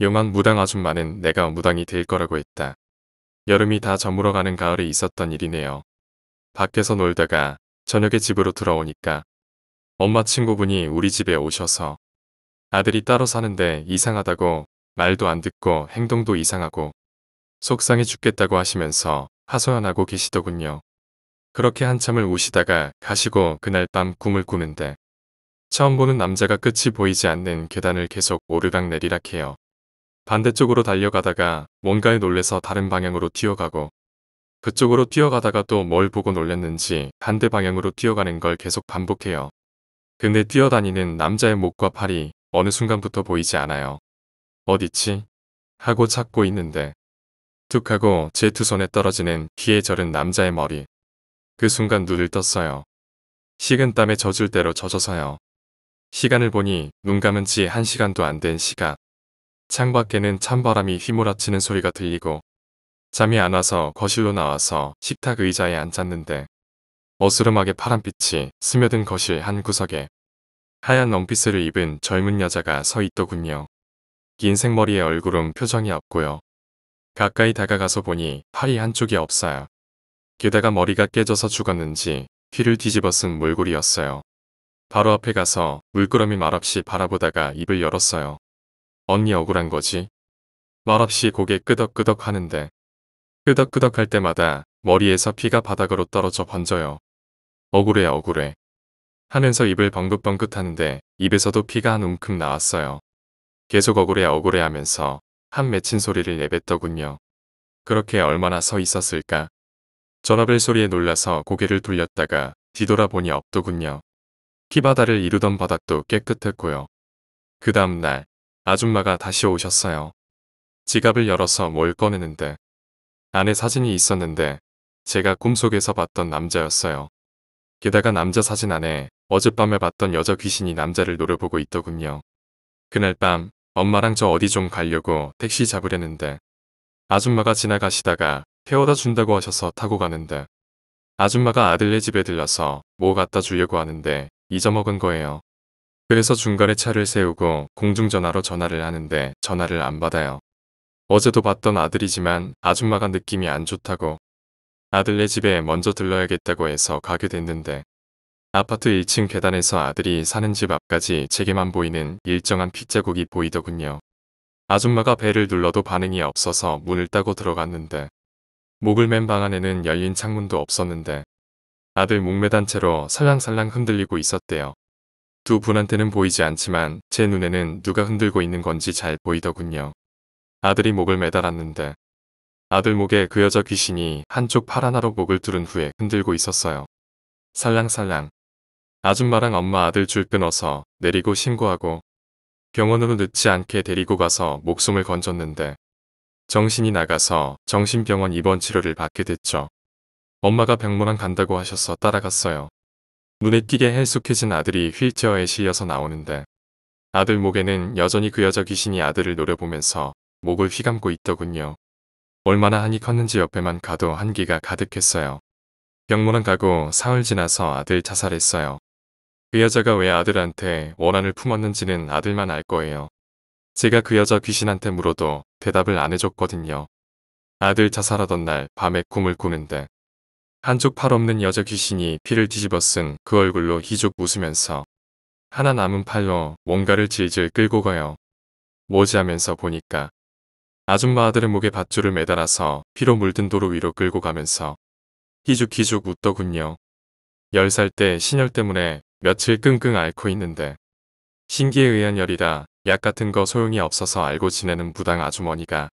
용한 무당 아줌마는 내가 무당이 될 거라고 했다. 여름이 다 저물어가는 가을에 있었던 일이네요. 밖에서 놀다가 저녁에 집으로 들어오니까 엄마 친구분이 우리 집에 오셔서 아들이 따로 사는데 이상하다고 말도 안 듣고 행동도 이상하고 속상해 죽겠다고 하시면서 하소연하고 계시더군요. 그렇게 한참을 우시다가 가시고 그날 밤 꿈을 꾸는데 처음 보는 남자가 끝이 보이지 않는 계단을 계속 오르락내리락 해요. 반대쪽으로 달려가다가 뭔가에 놀래서 다른 방향으로 뛰어가고 그쪽으로 뛰어가다가 또 뭘 보고 놀랐는지 반대 방향으로 뛰어가는 걸 계속 반복해요. 근데 뛰어다니는 남자의 목과 팔이 어느 순간부터 보이지 않아요. 어딨지? 하고 찾고 있는데 툭 하고 제 두 손에 떨어지는 피에 절은 남자의 머리. 그 순간 눈을 떴어요. 식은 땀에 젖을 대로 젖어서요. 시간을 보니 눈 감은 지 1시간도 안 된 시각. 창밖에는 찬바람이 휘몰아치는 소리가 들리고 잠이 안 와서 거실로 나와서 식탁 의자에 앉았는데 어스름하게 파란빛이 스며든 거실 한 구석에 하얀 롱피스를 입은 젊은 여자가 서 있더군요. 긴 생머리에 얼굴은 표정이 없고요. 가까이 다가가서 보니 팔이 한쪽이 없어요. 게다가 머리가 깨져서 죽었는지 귀를 뒤집어 쓴 몰골이었어요. 바로 앞에 가서 물끄러미 말없이 바라보다가 입을 열었어요. 언니 억울한 거지? 말없이 고개 끄덕끄덕 하는데 끄덕끄덕 할 때마다 머리에서 피가 바닥으로 떨어져 번져요. 억울해 억울해 하면서 입을 벙긋벙긋 하는데 입에서도 피가 한 움큼 나왔어요. 계속 억울해 억울해 하면서 한 맺힌 소리를 내뱉더군요. 그렇게 얼마나 서 있었을까? 전화벨 소리에 놀라서 고개를 돌렸다가 뒤돌아보니 없더군요. 피바다를 이루던 바닥도 깨끗했고요. 그 다음날 아줌마가 다시 오셨어요. 지갑을 열어서 뭘 꺼내는데 안에 사진이 있었는데 제가 꿈속에서 봤던 남자였어요. 게다가 남자 사진 안에 어젯밤에 봤던 여자 귀신이 남자를 노려보고 있더군요. 그날 밤 엄마랑 저 어디 좀 가려고 택시 잡으려는데 아줌마가 지나가시다가 태워다 준다고 하셔서 타고 가는데 아줌마가 아들네 집에 들러서 뭐 갖다 주려고 하는데 잊어먹은 거예요. 그래서 중간에 차를 세우고 공중전화로 전화를 하는데 전화를 안 받아요. 어제도 봤던 아들이지만 아줌마가 느낌이 안 좋다고 아들네 집에 먼저 들러야겠다고 해서 가게 됐는데 아파트 1층 계단에서 아들이 사는 집 앞까지 제게만 보이는 일정한 핏자국이 보이더군요. 아줌마가 벨을 눌러도 반응이 없어서 문을 따고 들어갔는데 목을 맨 방 안에는 열린 창문도 없었는데 아들 목매단 채로 살랑살랑 흔들리고 있었대요. 두 분한테는 보이지 않지만 제 눈에는 누가 흔들고 있는 건지 잘 보이더군요. 아들이 목을 매달았는데 아들 목에 그 여자 귀신이 한쪽 팔 하나로 목을 뚫은 후에 흔들고 있었어요. 살랑살랑. 아줌마랑 엄마 아들 줄 끊어서 내리고 신고하고 병원으로 늦지 않게 데리고 가서 목숨을 건졌는데 정신이 나가서 정신병원 입원 치료를 받게 됐죠. 엄마가 병문안 간다고 하셔서 따라갔어요. 눈에 띄게 헬쑥해진 아들이 휠체어에 실려서 나오는데 아들 목에는 여전히 그 여자 귀신이 아들을 노려보면서 목을 휘감고 있더군요. 얼마나 한이 컸는지 옆에만 가도 한기가 가득했어요. 병문안 가고 사흘 지나서 아들 자살했어요. 그 여자가 왜 아들한테 원한을 품었는지는 아들만 알 거예요. 제가 그 여자 귀신한테 물어도 대답을 안 해줬거든요. 아들 자살하던 날 밤에 꿈을 꾸는데 한쪽 팔 없는 여자 귀신이 피를 뒤집어 쓴 그 얼굴로 희죽 웃으면서 하나 남은 팔로 뭔가를 질질 끌고 가요. 뭐지 하면서 보니까 아줌마 아들의 목에 밧줄을 매달아서 피로 물든 도로 위로 끌고 가면서 희죽희죽 웃더군요. 10살 때 신열 때문에 며칠 끙끙 앓고 있는데 신기에 의한 열이라 약 같은 거 소용이 없어서 알고 지내는 무당 아주머니가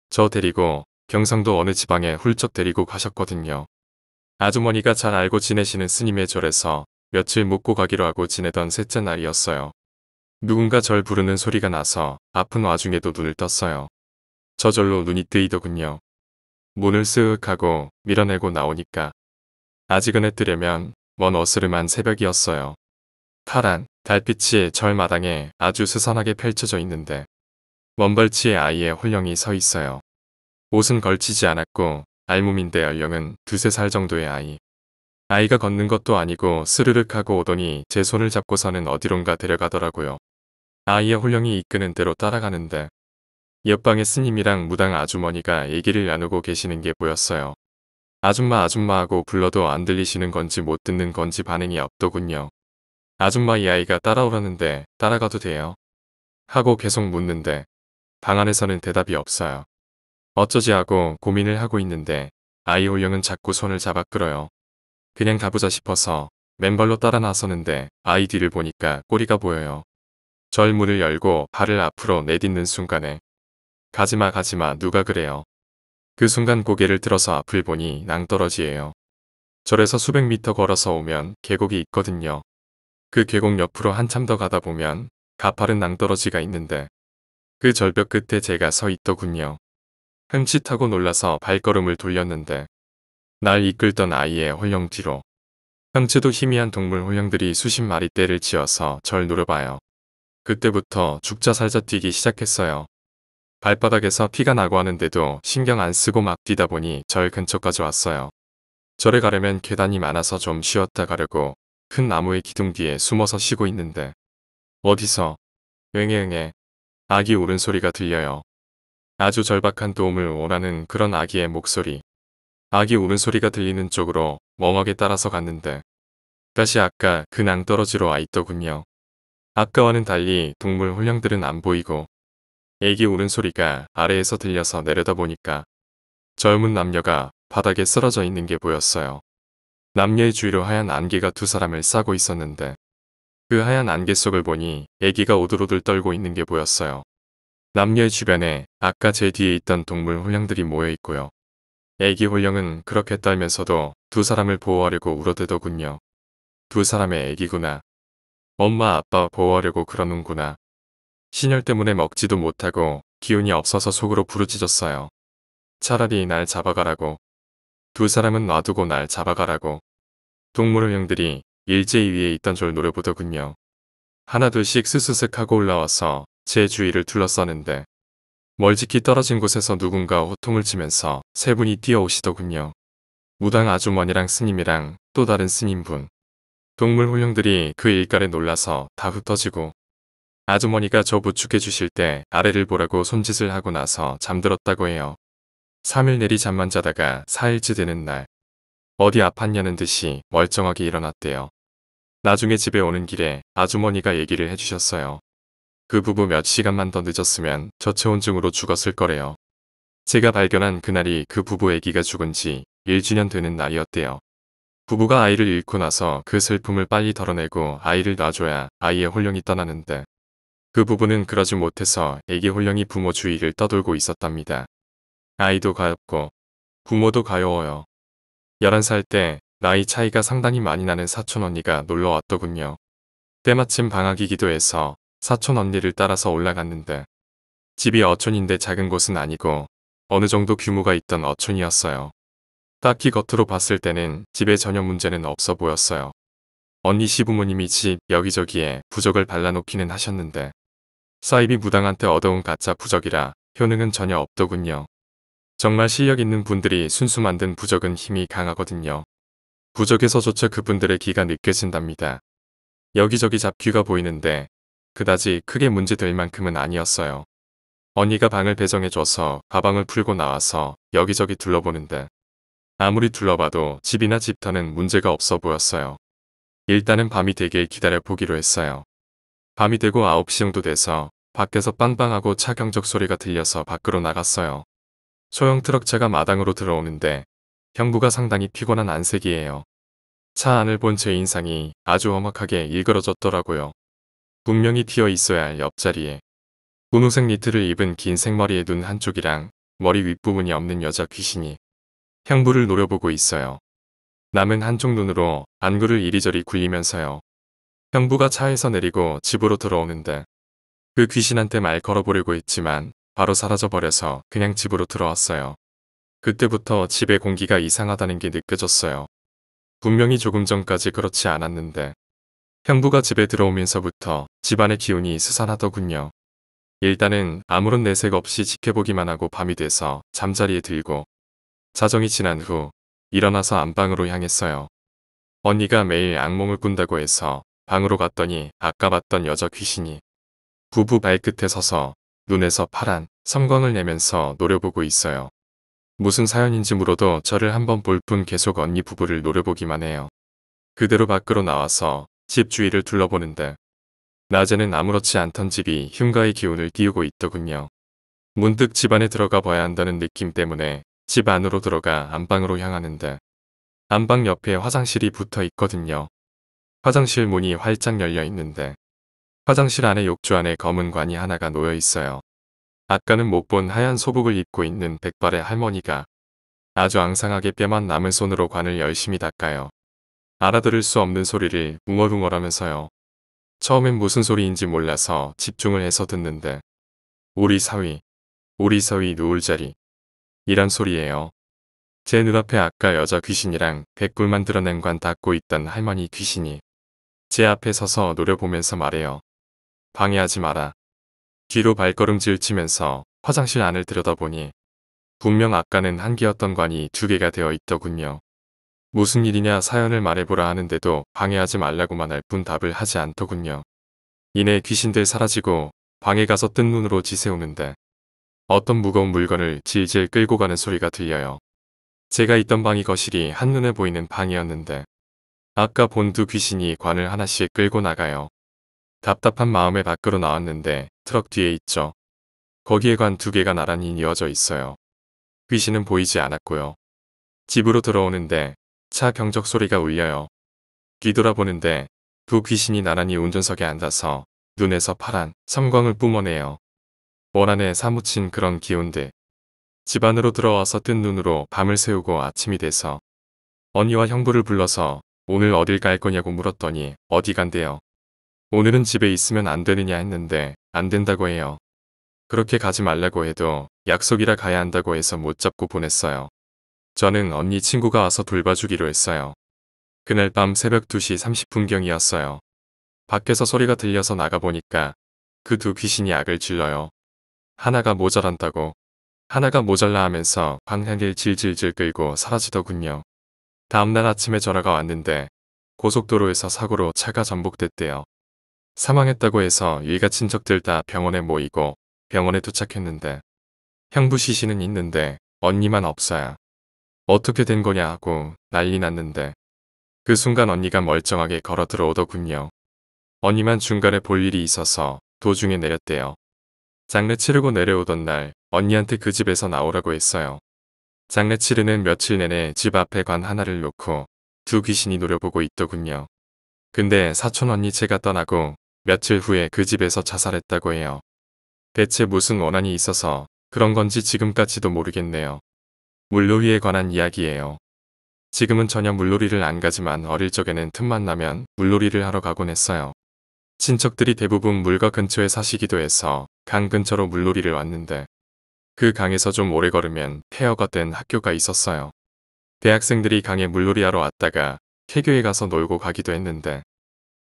저 데리고 경상도 어느 지방에 훌쩍 데리고 가셨거든요. 아주머니가 잘 알고 지내시는 스님의 절에서 며칠 묵고 가기로 하고 지내던 셋째 날이었어요. 누군가 절 부르는 소리가 나서 아픈 와중에도 눈을 떴어요. 저절로 눈이 뜨이더군요. 문을 쓱 하고 밀어내고 나오니까 아직은 해 뜨려면 먼 어스름한 새벽이었어요. 파란 달빛이 절 마당에 아주 스선하게 펼쳐져 있는데 먼발치에 아이의 홀령이 서 있어요. 옷은 걸치지 않았고 알몸인데 연령은 2~3살 정도의 아이. 아이가 걷는 것도 아니고 스르륵 하고 오더니 제 손을 잡고서는 어디론가 데려가더라고요. 아이의 홀령이 이끄는 대로 따라가는데 옆방에 스님이랑 무당 아주머니가 얘기를 나누고 계시는 게 보였어요. 아줌마 아줌마 하고 불러도 안 들리시는 건지 못 듣는 건지 반응이 없더군요. 아줌마 이 아이가 따라오라는데 따라가도 돼요? 하고 계속 묻는데 방 안에서는 대답이 없어요. 어쩌지 하고 고민을 하고 있는데 아이 홀령은 자꾸 손을 잡아 끌어요. 그냥 가보자 싶어서 맨발로 따라 나서는데 아이 뒤를 보니까 꼬리가 보여요. 절 문을 열고 발을 앞으로 내딛는 순간에 가지마 가지마 누가 그래요. 그 순간 고개를 들어서 앞을 보니 낭떠러지예요. 절에서 수백 미터 걸어서 오면 계곡이 있거든요. 그 계곡 옆으로 한참 더 가다 보면 가파른 낭떠러지가 있는데 그 절벽 끝에 제가 서 있더군요. 흠칫하고 놀라서 발걸음을 돌렸는데 날 이끌던 아이의 홀령 뒤로 형체도 희미한 동물 홀령들이 수십 마리 떼를 지어서 절 노려봐요. 그때부터 죽자 살자 뛰기 시작했어요. 발바닥에서 피가 나고 하는데도 신경 안 쓰고 막 뛰다 보니 절 근처까지 왔어요. 절에 가려면 계단이 많아서 좀 쉬었다 가려고 큰 나무의 기둥 뒤에 숨어서 쉬고 있는데 어디서 응애응애 아기 울음소리가 들려요. 아주 절박한 도움을 원하는 그런 아기의 목소리. 아기 울음소리가 들리는 쪽으로 멍하게 따라서 갔는데 다시 아까 그 낭떠러지로 와 있더군요. 아까와는 달리 동물 홀령들은 안 보이고 애기 울음소리가 아래에서 들려서 내려다보니까 젊은 남녀가 바닥에 쓰러져 있는 게 보였어요. 남녀의 주위로 하얀 안개가 두 사람을 싸고 있었는데 그 하얀 안개 속을 보니 애기가 오들오들 떨고 있는 게 보였어요. 남녀의 주변에 아까 제 뒤에 있던 동물 홀령들이 모여 있고요. 애기 홀령은 그렇게 떨면서도 두 사람을 보호하려고 울어대더군요. 두 사람의 애기구나. 엄마 아빠 보호하려고 그러는구나. 신혈 때문에 먹지도 못하고 기운이 없어서 속으로 부르짖었어요. 차라리 날 잡아가라고. 두 사람은 놔두고 날 잡아가라고. 동물 홀령들이 일제히 위에 있던 절 노려보더군요. 하나둘씩 스스슥 하고 올라와서 제 주위를 둘러싸는데 멀찍이 떨어진 곳에서 누군가 호통을 치면서 세 분이 뛰어오시더군요. 무당 아주머니랑 스님이랑 또 다른 스님분. 동물 홀령들이 그 일깔에 놀라서 다 흩어지고 아주머니가 저 부축해 주실 때 아래를 보라고 손짓을 하고 나서 잠들었다고 해요. 3일 내리 잠만 자다가 4일째 되는 날 어디 아팠냐는 듯이 멀쩡하게 일어났대요. 나중에 집에 오는 길에 아주머니가 얘기를 해주셨어요. 그 부부 몇 시간만 더 늦었으면 저체온증으로 죽었을 거래요. 제가 발견한 그날이 그 부부 아기가 죽은 지 1주년 되는 날이었대요. 부부가 아이를 잃고 나서 그 슬픔을 빨리 덜어내고 아이를 놔줘야 아이의 홀령이 떠나는데 그 부부는 그러지 못해서 아기 홀령이 부모 주위를 떠돌고 있었답니다. 아이도 가엾고 부모도 가여워요. 11살 때 나이 차이가 상당히 많이 나는 사촌 언니가 놀러 왔더군요. 때마침 방학이기도 해서 사촌 언니를 따라서 올라갔는데 집이 어촌인데 작은 곳은 아니고 어느 정도 규모가 있던 어촌이었어요. 딱히 겉으로 봤을 때는 집에 전혀 문제는 없어 보였어요. 언니 시부모님이 집 여기저기에 부적을 발라놓기는 하셨는데 사입이 무당한테 얻어온 가짜 부적이라 효능은 전혀 없더군요. 정말 실력 있는 분들이 순수 만든 부적은 힘이 강하거든요. 부적에서조차 그분들의 기가 느껴진답니다. 여기저기 잡귀가 보이는데 그다지 크게 문제될 만큼은 아니었어요. 언니가 방을 배정해줘서 가방을 풀고 나와서 여기저기 둘러보는데 아무리 둘러봐도 집이나 집터는 문제가 없어 보였어요. 일단은 밤이 되길 기다려보기로 했어요. 밤이 되고 9시 정도 돼서 밖에서 빵빵하고 차 경적 소리가 들려서 밖으로 나갔어요. 소형 트럭차가 마당으로 들어오는데 형부가 상당히 피곤한 안색이에요. 차 안을 본 제 인상이 아주 험악하게 일그러졌더라고요. 분명히 튀어 있어야 할 옆자리에 분홍색 니트를 입은 긴 생머리의 눈 한쪽이랑 머리 윗부분이 없는 여자 귀신이 형부를 노려보고 있어요. 남은 한쪽 눈으로 안구를 이리저리 굴리면서요. 형부가 차에서 내리고 집으로 들어오는데 그 귀신한테 말 걸어보려고 했지만 바로 사라져버려서 그냥 집으로 들어왔어요. 그때부터 집의 공기가 이상하다는 게 느껴졌어요. 분명히 조금 전까지 그렇지 않았는데 형부가 집에 들어오면서부터 집안의 기운이 스산하더군요. 일단은 아무런 내색 없이 지켜보기만 하고 밤이 돼서 잠자리에 들고 자정이 지난 후 일어나서 안방으로 향했어요. 언니가 매일 악몽을 꾼다고 해서 방으로 갔더니 아까 봤던 여자 귀신이 부부 발끝에 서서 눈에서 파란 섬광을 내면서 노려보고 있어요. 무슨 사연인지 물어도 저를 한번 볼 뿐 계속 언니 부부를 노려보기만 해요. 그대로 밖으로 나와서 집 주위를 둘러보는데 낮에는 아무렇지 않던 집이 흉가의 기운을 띄우고 있더군요. 문득 집 안에 들어가 봐야 한다는 느낌 때문에 집 안으로 들어가 안방으로 향하는데 안방 옆에 화장실이 붙어 있거든요. 화장실 문이 활짝 열려 있는데 화장실 안에 욕조 안에 검은 관이 하나가 놓여 있어요. 아까는 못 본 하얀 소복을 입고 있는 백발의 할머니가 아주 앙상하게 뼈만 남은 손으로 관을 열심히 닦아요. 알아들을 수 없는 소리를 웅얼웅얼하면서요. 처음엔 무슨 소리인지 몰라서 집중을 해서 듣는데 우리 사위 누울 자리 이란 소리예요. 제 눈앞에 아까 여자 귀신이랑 백불만 드러낸 관 닦고 있던 할머니 귀신이 제 앞에 서서 노려보면서 말해요. 방해하지 마라. 뒤로 발걸음질 치면서 화장실 안을 들여다보니 분명 아까는 한 개였던 관이 두 개가 되어 있더군요. 무슨 일이냐 사연을 말해보라 하는데도 방해하지 말라고만 할 뿐 답을 하지 않더군요. 이내 귀신들 사라지고 방에 가서 뜬 눈으로 지새우는데 어떤 무거운 물건을 질질 끌고 가는 소리가 들려요. 제가 있던 방이 거실이 한눈에 보이는 방이었는데 아까 본 두 귀신이 관을 하나씩 끌고 나가요. 답답한 마음에 밖으로 나왔는데 트럭 뒤에 있죠. 거기에 관 두 개가 나란히 이어져 있어요. 귀신은 보이지 않았고요. 집으로 들어오는데 차 경적 소리가 울려요. 뒤돌아보는데 두 귀신이 나란히 운전석에 앉아서 눈에서 파란 섬광을 뿜어내요. 원한에 사무친 그런 기운들. 집 안으로 들어와서 뜬 눈으로 밤을 새우고 아침이 돼서 언니와 형부를 불러서 오늘 어딜 갈 거냐고 물었더니 어디 간대요. 오늘은 집에 있으면 안 되느냐 했는데 안 된다고 해요. 그렇게 가지 말라고 해도 약속이라 가야 한다고 해서 못 잡고 보냈어요. 저는 언니 친구가 와서 돌봐주기로 했어요. 그날 밤 새벽 2시 30분경이었어요. 밖에서 소리가 들려서 나가보니까 그 두 귀신이 악을 질러요. 하나가 모자란다고 하나가 모자라 하면서 방향을 질질질 끌고 사라지더군요. 다음날 아침에 전화가 왔는데 고속도로에서 사고로 차가 전복됐대요. 사망했다고 해서 일가 친척들 다 병원에 모이고 병원에 도착했는데 형부 시신은 있는데 언니만 없어요. 어떻게 된 거냐 하고 난리 났는데 그 순간 언니가 멀쩡하게 걸어 들어오더군요. 언니만 중간에 볼 일이 있어서 도중에 내렸대요. 장례 치르고 내려오던 날 언니한테 그 집에서 나오라고 했어요. 장례 치르는 며칠 내내 집 앞에 관 하나를 놓고 두 귀신이 노려보고 있더군요. 근데 사촌 언니 제가 떠나고 며칠 후에 그 집에서 자살했다고 해요. 대체 무슨 원한이 있어서 그런 건지 지금까지도 모르겠네요. 물놀이에 관한 이야기예요. 지금은 전혀 물놀이를 안 가지만 어릴 적에는 틈만 나면 물놀이를 하러 가곤 했어요. 친척들이 대부분 물가 근처에 사시기도 해서 강 근처로 물놀이를 왔는데 그 강에서 좀 오래 걸으면 폐허가 된 학교가 있었어요. 대학생들이 강에 물놀이하러 왔다가 폐교에 가서 놀고 가기도 했는데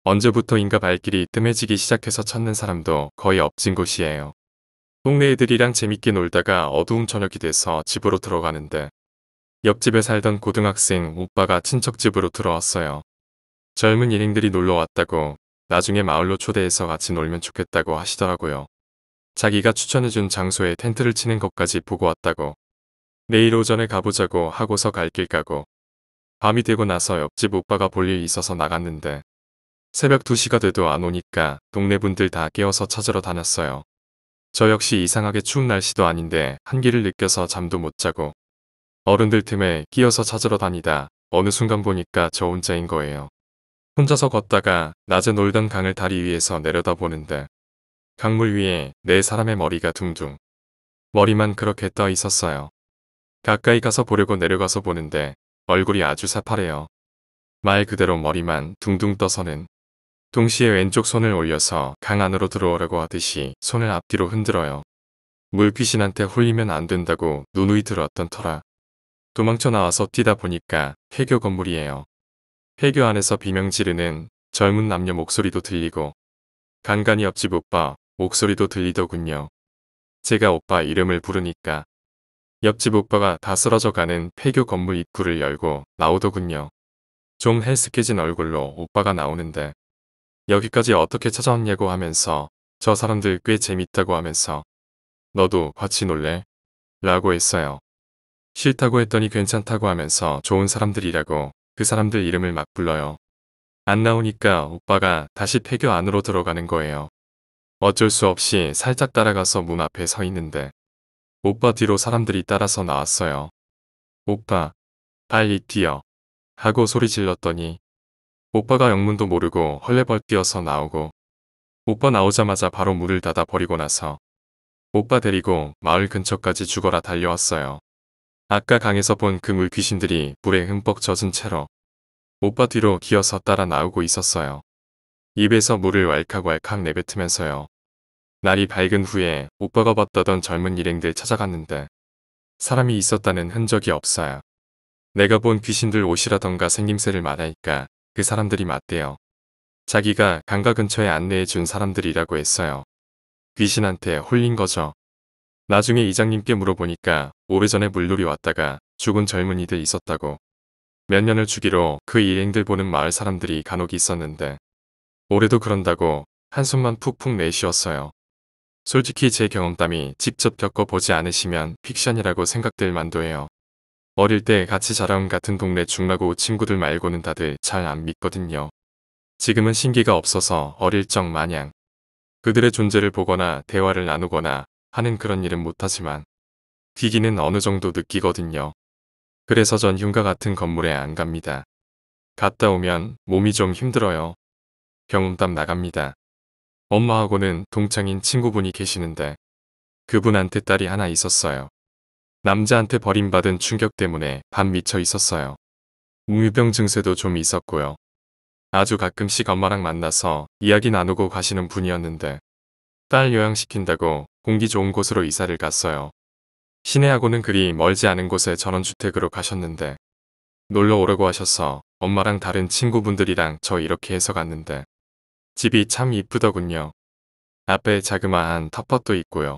언제부터인가 발길이 뜸해지기 시작해서 찾는 사람도 거의 없진 곳이에요. 동네 애들이랑 재밌게 놀다가 어두운 저녁이 돼서 집으로 들어가는데 옆집에 살던 고등학생 오빠가 친척 집으로 들어왔어요. 젊은 일행들이 놀러 왔다고 나중에 마을로 초대해서 같이 놀면 좋겠다고 하시더라고요. 자기가 추천해준 장소에 텐트를 치는 것까지 보고 왔다고. 내일 오전에 가보자고 하고서 갈 길 가고 밤이 되고 나서 옆집 오빠가 볼 일 있어서 나갔는데 새벽 2시가 돼도 안 오니까 동네 분들 다 깨워서 찾으러 다녔어요. 저 역시 이상하게 추운 날씨도 아닌데 한기를 느껴서 잠도 못 자고 어른들 틈에 끼어서 찾으러 다니다 어느 순간 보니까 저 혼자인 거예요. 혼자서 걷다가 낮에 놀던 강을 다리 위에서 내려다보는데 강물 위에 네 사람의 머리가 둥둥. 머리만 그렇게 떠 있었어요. 가까이 가서 보려고 내려가서 보는데 얼굴이 아주 새파래요. 말 그대로 머리만 둥둥 떠서는 동시에 왼쪽 손을 올려서 강 안으로 들어오라고 하듯이 손을 앞뒤로 흔들어요. 물귀신한테 홀리면 안 된다고 누누이 들었던 터라. 도망쳐 나와서 뛰다 보니까 폐교 건물이에요. 폐교 안에서 비명 지르는 젊은 남녀 목소리도 들리고 간간히 옆집 오빠 목소리도 들리더군요. 제가 오빠 이름을 부르니까 옆집 오빠가 다 쓰러져 가는 폐교 건물 입구를 열고 나오더군요. 좀 헬스케진 얼굴로 오빠가 나오는데 여기까지 어떻게 찾아왔냐고 하면서 저 사람들 꽤 재밌다고 하면서 너도 같이 놀래? 라고 했어요. 싫다고 했더니 괜찮다고 하면서 좋은 사람들이라고 그 사람들 이름을 막 불러요. 안 나오니까 오빠가 다시 폐교 안으로 들어가는 거예요. 어쩔 수 없이 살짝 따라가서 문 앞에 서 있는데 오빠 뒤로 사람들이 따라서 나왔어요. 오빠, 빨리 뛰어. 하고 소리 질렀더니 오빠가 영문도 모르고 헐레벌 뛰어서 나오고 오빠 나오자마자 바로 문을 닫아 버리고 나서 오빠 데리고 마을 근처까지 죽어라 달려왔어요. 아까 강에서 본 그 물 귀신들이 물에 흠뻑 젖은 채로 오빠 뒤로 기어서 따라 나오고 있었어요. 입에서 물을 왈칵왈칵 내뱉으면서요. 날이 밝은 후에 오빠가 봤다던 젊은 일행들 찾아갔는데 사람이 있었다는 흔적이 없어요. 내가 본 귀신들 옷이라던가 생김새를 말하니까 그 사람들이 맞대요. 자기가 강가 근처에 안내해 준 사람들이라고 했어요. 귀신한테 홀린 거죠. 나중에 이장님께 물어보니까 오래전에 물놀이 왔다가 죽은 젊은이들 있었다고. 몇 년을 주기로 그 일행들 보는 마을 사람들이 간혹 있었는데 올해도 그런다고 한숨만 푹푹 내쉬었어요. 솔직히 제 경험담이 직접 겪어보지 않으시면 픽션이라고 생각될 만도 해요. 어릴 때 같이 자라온 같은 동네 중라고 친구들 말고는 다들 잘 안 믿거든요. 지금은 신기가 없어서 어릴 적 마냥 그들의 존재를 보거나 대화를 나누거나 하는 그런 일은 못하지만 귀기는 어느 정도 느끼거든요. 그래서 전 흉가 같은 건물에 안 갑니다. 갔다 오면 몸이 좀 힘들어요. 경험담 나갑니다. 엄마하고는 동창인 친구분이 계시는데 그분한테 딸이 하나 있었어요. 남자한테 버림받은 충격 때문에 반 미쳐 있었어요. 웅유병 증세도 좀 있었고요. 아주 가끔씩 엄마랑 만나서 이야기 나누고 가시는 분이었는데 딸 요양시킨다고 공기 좋은 곳으로 이사를 갔어요. 시내하고는 그리 멀지 않은 곳에 전원주택으로 가셨는데 놀러 오라고 하셔서 엄마랑 다른 친구분들이랑 저 이렇게 해서 갔는데 집이 참 이쁘더군요. 앞에 자그마한 텃밭도 있고요.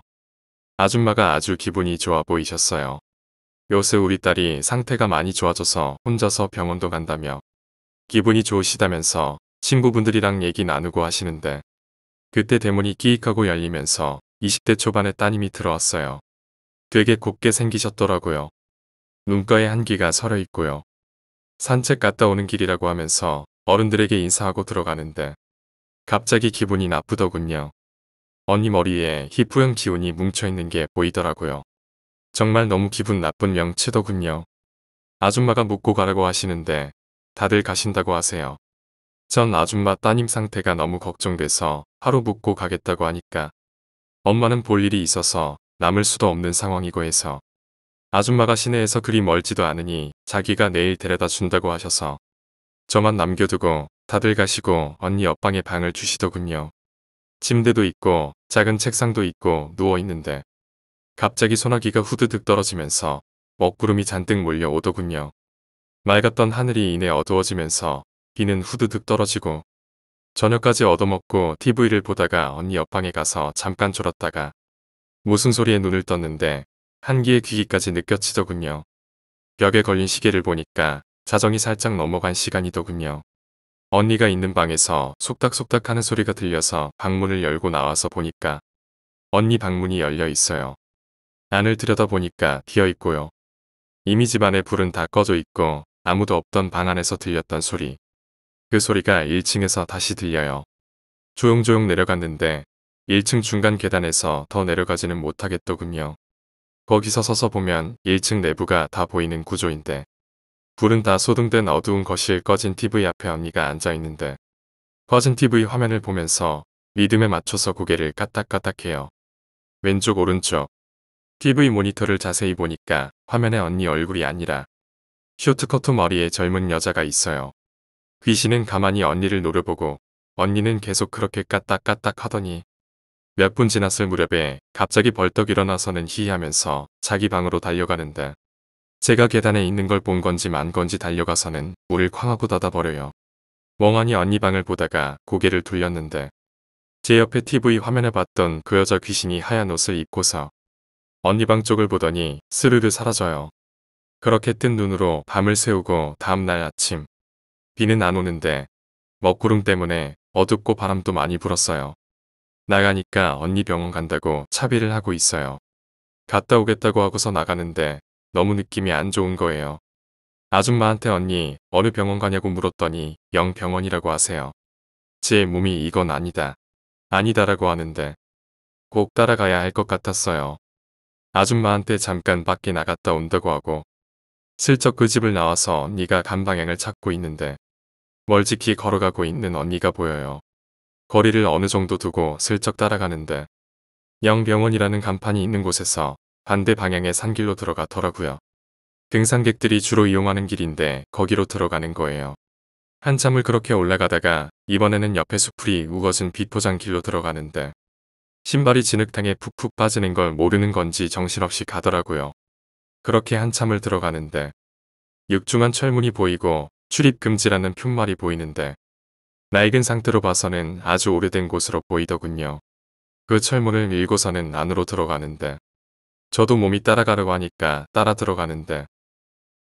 아줌마가 아주 기분이 좋아 보이셨어요. 요새 우리 딸이 상태가 많이 좋아져서 혼자서 병원도 간다며 기분이 좋으시다면서 친구분들이랑 얘기 나누고 하시는데 그때 대문이 끼익하고 열리면서 20대 초반의 따님이 들어왔어요. 되게 곱게 생기셨더라고요. 눈가에 한기가 서려 있고요. 산책 갔다 오는 길이라고 하면서 어른들에게 인사하고 들어가는데 갑자기 기분이 나쁘더군요. 언니 머리에 희뿌연 기운이 뭉쳐있는 게 보이더라고요. 정말 너무 기분 나쁜 명치더군요. 아줌마가 묻고 가라고 하시는데 다들 가신다고 하세요. 전 아줌마 따님 상태가 너무 걱정돼서 하루 묵고 가겠다고 하니까 엄마는 볼 일이 있어서 남을 수도 없는 상황이고 해서 아줌마가 시내에서 그리 멀지도 않으니 자기가 내일 데려다 준다고 하셔서 저만 남겨두고 다들 가시고 언니 옆방에 방을 주시더군요. 침대도 있고 작은 책상도 있고 누워있는데 갑자기 소나기가 후드득 떨어지면서 먹구름이 잔뜩 몰려오더군요. 맑았던 하늘이 이내 어두워지면서 비는 후드득 떨어지고 저녁까지 얻어먹고 TV를 보다가 언니 옆방에 가서 잠깐 졸았다가 무슨 소리에 눈을 떴는데 한기의 귀기까지 느껴지더군요. 벽에 걸린 시계를 보니까 자정이 살짝 넘어간 시간이더군요. 언니가 있는 방에서 속닥속닥 하는 소리가 들려서 방문을 열고 나와서 보니까 언니 방문이 열려 있어요. 안을 들여다보니까 비어있고요. 이미 집안에 불은 다 꺼져 있고 아무도 없던 방 안에서 들렸던 소리. 그 소리가 1층에서 다시 들려요. 조용조용 내려갔는데 1층 중간 계단에서 더 내려가지는 못하겠더군요. 거기서 서서 보면 1층 내부가 다 보이는 구조인데 불은 다 소등된 어두운 거실 꺼진 TV 앞에 언니가 앉아있는데 꺼진 TV 화면을 보면서 리듬에 맞춰서 고개를 까딱까딱해요. 왼쪽 오른쪽 TV 모니터를 자세히 보니까 화면에 언니 얼굴이 아니라 쇼트커트 머리에 젊은 여자가 있어요. 귀신은 가만히 언니를 노려보고 언니는 계속 그렇게 까딱까딱 하더니 몇 분 지났을 무렵에 갑자기 벌떡 일어나서는 히히하면서 자기 방으로 달려가는데 제가 계단에 있는 걸 본 건지 만 건지 달려가서는 문을 쾅 하고 닫아버려요. 멍하니 언니 방을 보다가 고개를 돌렸는데 제 옆에 TV 화면에 봤던 그 여자 귀신이 하얀 옷을 입고서 언니 방 쪽을 보더니 스르르 사라져요. 그렇게 뜬 눈으로 밤을 새우고 다음날 아침 비는 안 오는데 먹구름 때문에 어둡고 바람도 많이 불었어요. 나가니까 언니 병원 간다고 차비를 하고 있어요. 갔다 오겠다고 하고서 나가는데 너무 느낌이 안 좋은 거예요. 아줌마한테 언니 어느 병원 가냐고 물었더니 영 병원이라고 하세요. 제 몸이 이건 아니다. 아니다라고 하는데 꼭 따라가야 할 것 같았어요. 아줌마한테 잠깐 밖에 나갔다 온다고 하고 슬쩍 그 집을 나와서 언니가 간 방향을 찾고 있는데 멀찍이 걸어가고 있는 언니가 보여요. 거리를 어느 정도 두고 슬쩍 따라가는데 영병원이라는 간판이 있는 곳에서 반대 방향의 산길로 들어가더라고요. 등산객들이 주로 이용하는 길인데 거기로 들어가는 거예요. 한참을 그렇게 올라가다가 이번에는 옆에 수풀이 우거진 비포장 길로 들어가는데 신발이 진흙탕에 푹푹 빠지는 걸 모르는 건지 정신없이 가더라고요. 그렇게 한참을 들어가는데 육중한 철문이 보이고 출입금지라는 푯말이 보이는데 낡은 상태로 봐서는 아주 오래된 곳으로 보이더군요. 그 철문을 밀고서는 안으로 들어가는데 저도 몸이 따라가려고 하니까 따라 들어가는데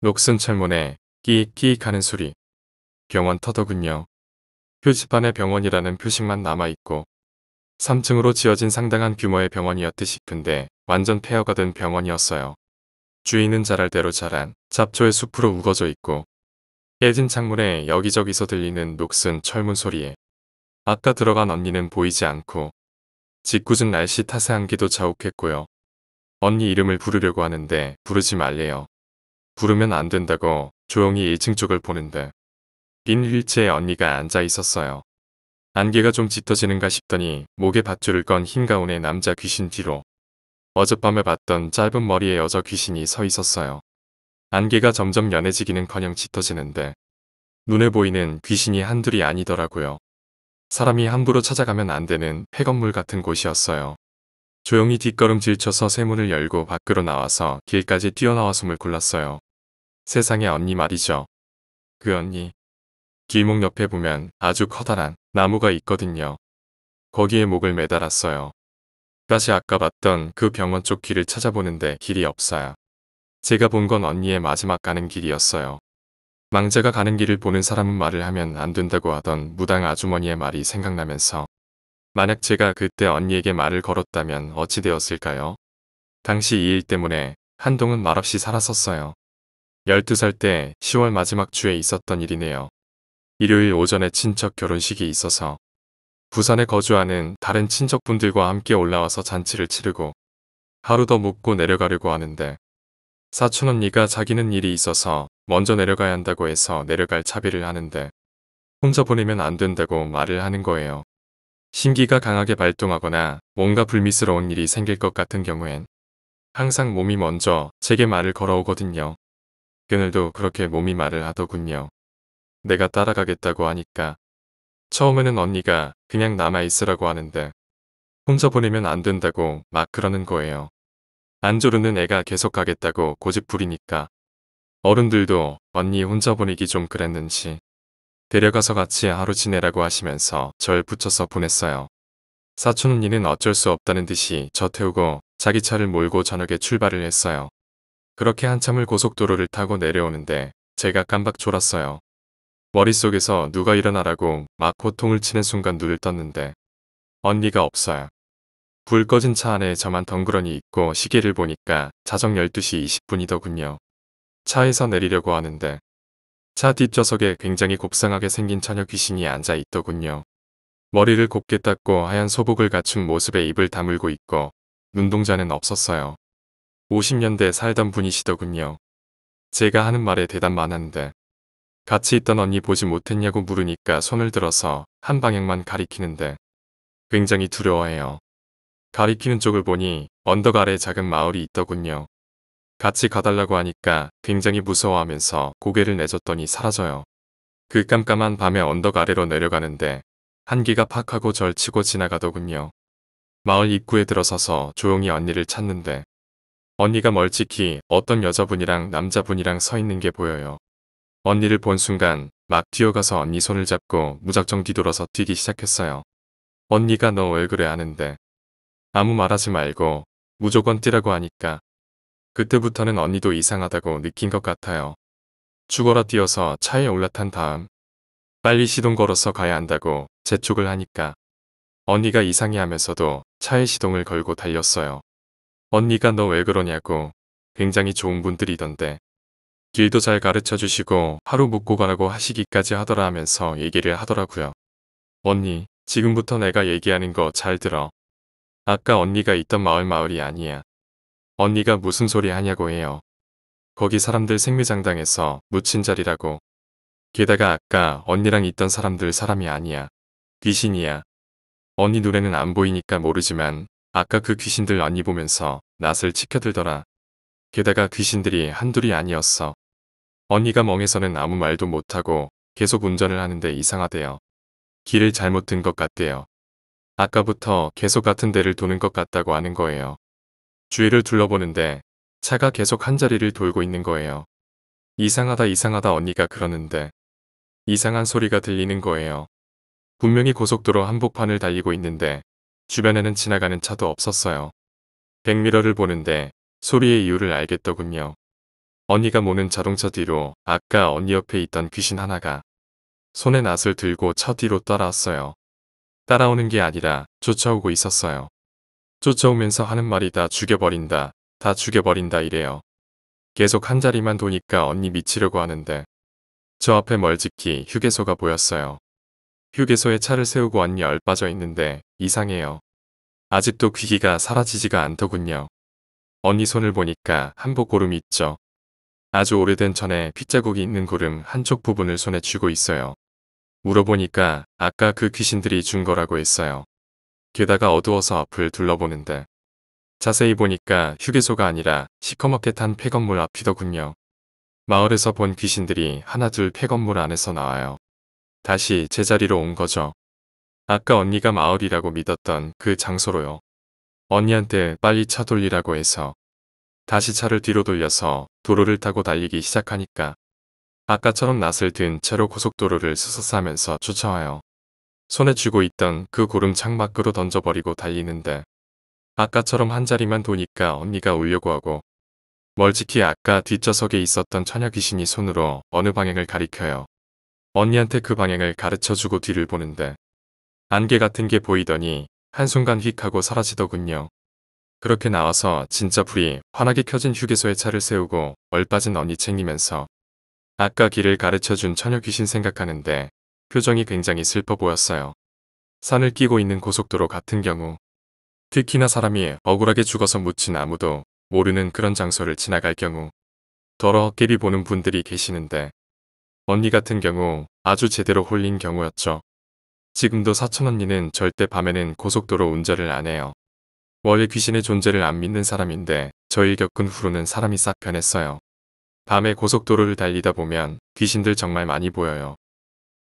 녹슨 철문에 끼익끼익 하는 소리. 병원 터더군요. 표지판에 병원이라는 표식만 남아있고 3층으로 지어진 상당한 규모의 병원이었듯 싶은데 완전 폐허가 된 병원이었어요. 주인은 자랄 대로 자란 잡초의 숲으로 우거져 있고 깨진 창문에 여기저기서 들리는 녹슨 철문 소리에 아까 들어간 언니는 보이지 않고 짓궂은 날씨 탓에 한기도 자욱했고요. 언니 이름을 부르려고 하는데 부르지 말래요. 부르면 안 된다고 조용히 1층 쪽을 보는데 빈 휠체어에 언니가 앉아 있었어요. 안개가 좀 짙어지는가 싶더니 목에 밧줄을 건 흰 가운의 남자 귀신 뒤로 어젯밤에 봤던 짧은 머리의 여자 귀신이 서 있었어요. 안개가 점점 연해지기는커녕 짙어지는데 눈에 보이는 귀신이 한둘이 아니더라고요. 사람이 함부로 찾아가면 안 되는 폐건물 같은 곳이었어요. 조용히 뒷걸음질 쳐서 세문을 열고 밖으로 나와서 길까지 뛰어나와 숨을 골랐어요. 세상에 언니 말이죠. 그 언니. 길목 옆에 보면 아주 커다란 나무가 있거든요. 거기에 목을 매달았어요. 다시 아까 봤던 그 병원 쪽 길을 찾아보는데 길이 없어요. 제가 본 건 언니의 마지막 가는 길이었어요. 망자가 가는 길을 보는 사람은 말을 하면 안 된다고 하던 무당 아주머니의 말이 생각나면서 만약 제가 그때 언니에게 말을 걸었다면 어찌 되었을까요? 당시 이 일 때문에 한동은 말없이 살았었어요. 12살 때 10월 마지막 주에 있었던 일이네요. 일요일 오전에 친척 결혼식이 있어서 부산에 거주하는 다른 친척분들과 함께 올라와서 잔치를 치르고 하루 더 묵고 내려가려고 하는데 사촌 언니가 자기는 일이 있어서 먼저 내려가야 한다고 해서 내려갈 차비를 하는데 혼자 보내면 안 된다고 말을 하는 거예요. 신기가 강하게 발동하거나 뭔가 불미스러운 일이 생길 것 같은 경우엔 항상 몸이 먼저 제게 말을 걸어오거든요. 그날도 그렇게 몸이 말을 하더군요. 내가 따라가겠다고 하니까 처음에는 언니가 그냥 남아있으라고 하는데 혼자 보내면 안 된다고 막 그러는 거예요. 안 조르는 애가 계속 가겠다고 고집 부리니까 어른들도 언니 혼자 보내기 좀 그랬는지 데려가서 같이 하루 지내라고 하시면서 절 붙여서 보냈어요. 사촌 언니는 어쩔 수 없다는 듯이 저 태우고 자기 차를 몰고 저녁에 출발을 했어요. 그렇게 한참을 고속도로를 타고 내려오는데 제가 깜박 졸았어요. 머릿속에서 누가 일어나라고 막 호통을 치는 순간 눈을 떴는데 언니가 없어요. 불 꺼진 차 안에 저만 덩그러니 있고 시계를 보니까 자정 12시 20분이더군요. 차에서 내리려고 하는데 차 뒷좌석에 굉장히 곱상하게 생긴 처녀 귀신이 앉아 있더군요. 머리를 곱게 닦고 하얀 소복을 갖춘 모습에 입을 다물고 있고 눈동자는 없었어요. 50년대 살던 분이시더군요. 제가 하는 말에 대답만 하는데 같이 있던 언니 보지 못했냐고 물으니까 손을 들어서 한 방향만 가리키는데 굉장히 두려워해요. 가리키는 쪽을 보니 언덕 아래 작은 마을이 있더군요. 같이 가달라고 하니까 굉장히 무서워하면서 고개를 내줬더니 사라져요. 그 깜깜한 밤에 언덕 아래로 내려가는데 한기가 팍 하고 절 치고 지나가더군요. 마을 입구에 들어서서 조용히 언니를 찾는데 언니가 멀찍이 어떤 여자분이랑 남자분이랑 서 있는 게 보여요. 언니를 본 순간 막 뛰어가서 언니 손을 잡고 무작정 뒤돌아서 뛰기 시작했어요. 언니가 너 왜 그래 하는데 아무 말하지 말고 무조건 뛰라고 하니까 그때부터는 언니도 이상하다고 느낀 것 같아요. 죽어라 뛰어서 차에 올라탄 다음 빨리 시동 걸어서 가야 한다고 재촉을 하니까 언니가 이상해 하면서도 차에 시동을 걸고 달렸어요. 언니가 너 왜 그러냐고. 굉장히 좋은 분들이던데. 길도 잘 가르쳐 주시고 하루 묵고 가라고 하시기까지 하더라 하면서 얘기를 하더라고요. 언니, 지금부터 내가 얘기하는 거 잘 들어. 아까 언니가 있던 마을이 아니야. 언니가 무슨 소리 하냐고 해요. 거기 사람들 생매장당해서 묻힌 자리라고. 게다가 아까 언니랑 있던 사람들 사람이 아니야. 귀신이야. 언니 눈에는 안 보이니까 모르지만 아까 그 귀신들 언니 보면서 낯을 치켜들더라. 게다가 귀신들이 한둘이 아니었어. 언니가 멍해서는 아무 말도 못하고 계속 운전을 하는데 이상하대요. 길을 잘못 든 것 같대요. 아까부터 계속 같은 데를 도는 것 같다고 하는 거예요. 주위를 둘러보는데 차가 계속 한 자리를 돌고 있는 거예요. 이상하다 이상하다 언니가 그러는데 이상한 소리가 들리는 거예요. 분명히 고속도로 한복판을 달리고 있는데 주변에는 지나가는 차도 없었어요. 백미러를 보는데 소리의 이유를 알겠더군요. 언니가 모는 자동차 뒤로 아까 언니 옆에 있던 귀신 하나가 손에 낫을 들고 차 뒤로 따라왔어요. 따라오는 게 아니라 쫓아오고 있었어요. 쫓아오면서 하는 말이 다 죽여버린다, 다 죽여버린다 이래요. 계속 한 자리만 도니까 언니 미치려고 하는데 저 앞에 멀찍이 휴게소가 보였어요. 휴게소에 차를 세우고 언니 얼빠져 있는데 이상해요. 아직도 귀기가 사라지지가 않더군요. 언니 손을 보니까 한복 고름 있죠. 아주 오래된 전에 핏자국이 있는 고름 한쪽 부분을 손에 쥐고 있어요. 물어보니까 아까 그 귀신들이 준 거라고 했어요. 게다가 어두워서 앞을 둘러보는데 자세히 보니까 휴게소가 아니라 시커멓게 탄 폐건물 앞이더군요. 마을에서 본 귀신들이 하나둘 폐건물 안에서 나와요. 다시 제자리로 온 거죠. 아까 언니가 마을이라고 믿었던 그 장소로요. 언니한테 빨리 차 돌리라고 해서 다시 차를 뒤로 돌려서 도로를 타고 달리기 시작하니까 아까처럼 낯을 든 채로 고속도로를 스스하면서 쫓아와요. 손에 쥐고 있던 그 고름 창밖으로 던져버리고 달리는데 아까처럼 한 자리만 도니까 언니가 울려고 하고 멀찍이 아까 뒷좌석에 있었던 처녀 귀신이 손으로 어느 방향을 가리켜요. 언니한테 그 방향을 가르쳐주고 뒤를 보는데 안개 같은 게 보이더니 한순간 휙 하고 사라지더군요. 그렇게 나와서 진짜 불이 환하게 켜진 휴게소에 차를 세우고 얼빠진 언니 챙기면서 아까 길을 가르쳐준 처녀 귀신 생각하는데 표정이 굉장히 슬퍼 보였어요. 산을 끼고 있는 고속도로 같은 경우 특히나 사람이 억울하게 죽어서 묻힌 아무도 모르는 그런 장소를 지나갈 경우 더러 헛개비 보는 분들이 계시는데 언니 같은 경우 아주 제대로 홀린 경우였죠. 지금도 사촌 언니는 절대 밤에는 고속도로 운전을 안 해요. 원래 귀신의 존재를 안 믿는 사람인데 저 일 겪은 후로는 사람이 싹 변했어요. 밤에 고속도로를 달리다 보면 귀신들 정말 많이 보여요.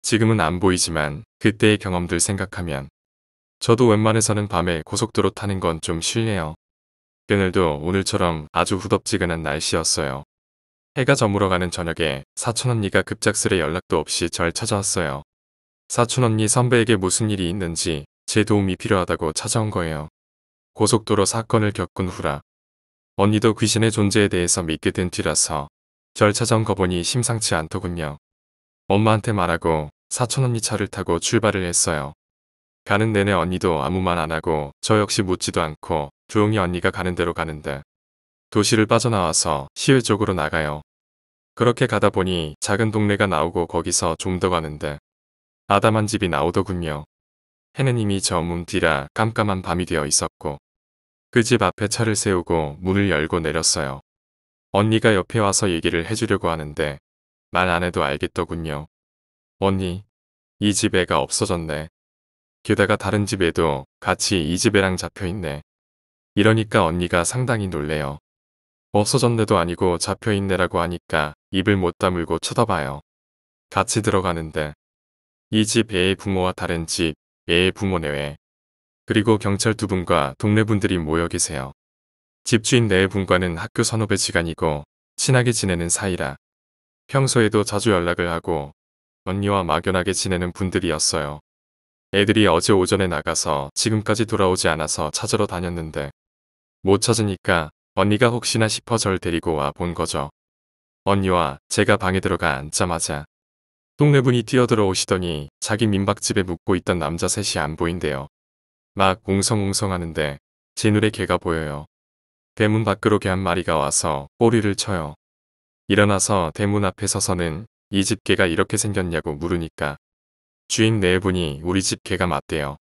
지금은 안 보이지만 그때의 경험들 생각하면 저도 웬만해서는 밤에 고속도로 타는 건 좀 싫네요. 그날도 오늘처럼 아주 후덥지근한 날씨였어요. 해가 저물어가는 저녁에 사촌 언니가 급작스레 연락도 없이 절 찾아왔어요. 사촌 언니 선배에게 무슨 일이 있는지 제 도움이 필요하다고 찾아온 거예요. 고속도로 사건을 겪은 후라 언니도 귀신의 존재에 대해서 믿게 된 뒤라서 절 찾아온 거 보니 심상치 않더군요. 엄마한테 말하고 사촌 언니 차를 타고 출발을 했어요. 가는 내내 언니도 아무 말 안 하고 저 역시 묻지도 않고 조용히 언니가 가는 대로 가는데 도시를 빠져나와서 시외 쪽으로 나가요. 그렇게 가다 보니 작은 동네가 나오고 거기서 좀 더 가는데 아담한 집이 나오더군요. 해는 이미 저 문 뒤라 깜깜한 밤이 되어 있었고 그 집 앞에 차를 세우고 문을 열고 내렸어요. 언니가 옆에 와서 얘기를 해주려고 하는데 말 안 해도 알겠더군요. 언니, 이 집 애가 없어졌네. 게다가 다른 집에도 같이 이 집 애랑 잡혀있네. 이러니까 언니가 상당히 놀래요. 없어졌네도 아니고 잡혀있네라고 하니까 입을 못 다물고 쳐다봐요. 같이 들어가는데 이 집 애의 부모와 다른 집 애의 부모 내외 그리고 경찰 두 분과 동네 분들이 모여 계세요. 집주인 네 분과는 학교 선후배지간이고 친하게 지내는 사이라 평소에도 자주 연락을 하고 언니와 막연하게 지내는 분들이었어요. 애들이 어제 오전에 나가서 지금까지 돌아오지 않아서 찾으러 다녔는데 못 찾으니까 언니가 혹시나 싶어 절 데리고 와 본 거죠. 언니와 제가 방에 들어가 앉자마자 동네 분이 뛰어들어 오시더니 자기 민박집에 묵고 있던 남자 셋이 안 보인대요. 막 웅성웅성하는데 제 눈에 개가 보여요. 대문 밖으로 개 한 마리가 와서 꼬리를 쳐요. 일어나서 대문 앞에 서서는 이 집 개가 이렇게 생겼냐고 물으니까 주인 네 분이 우리 집 개가 맞대요.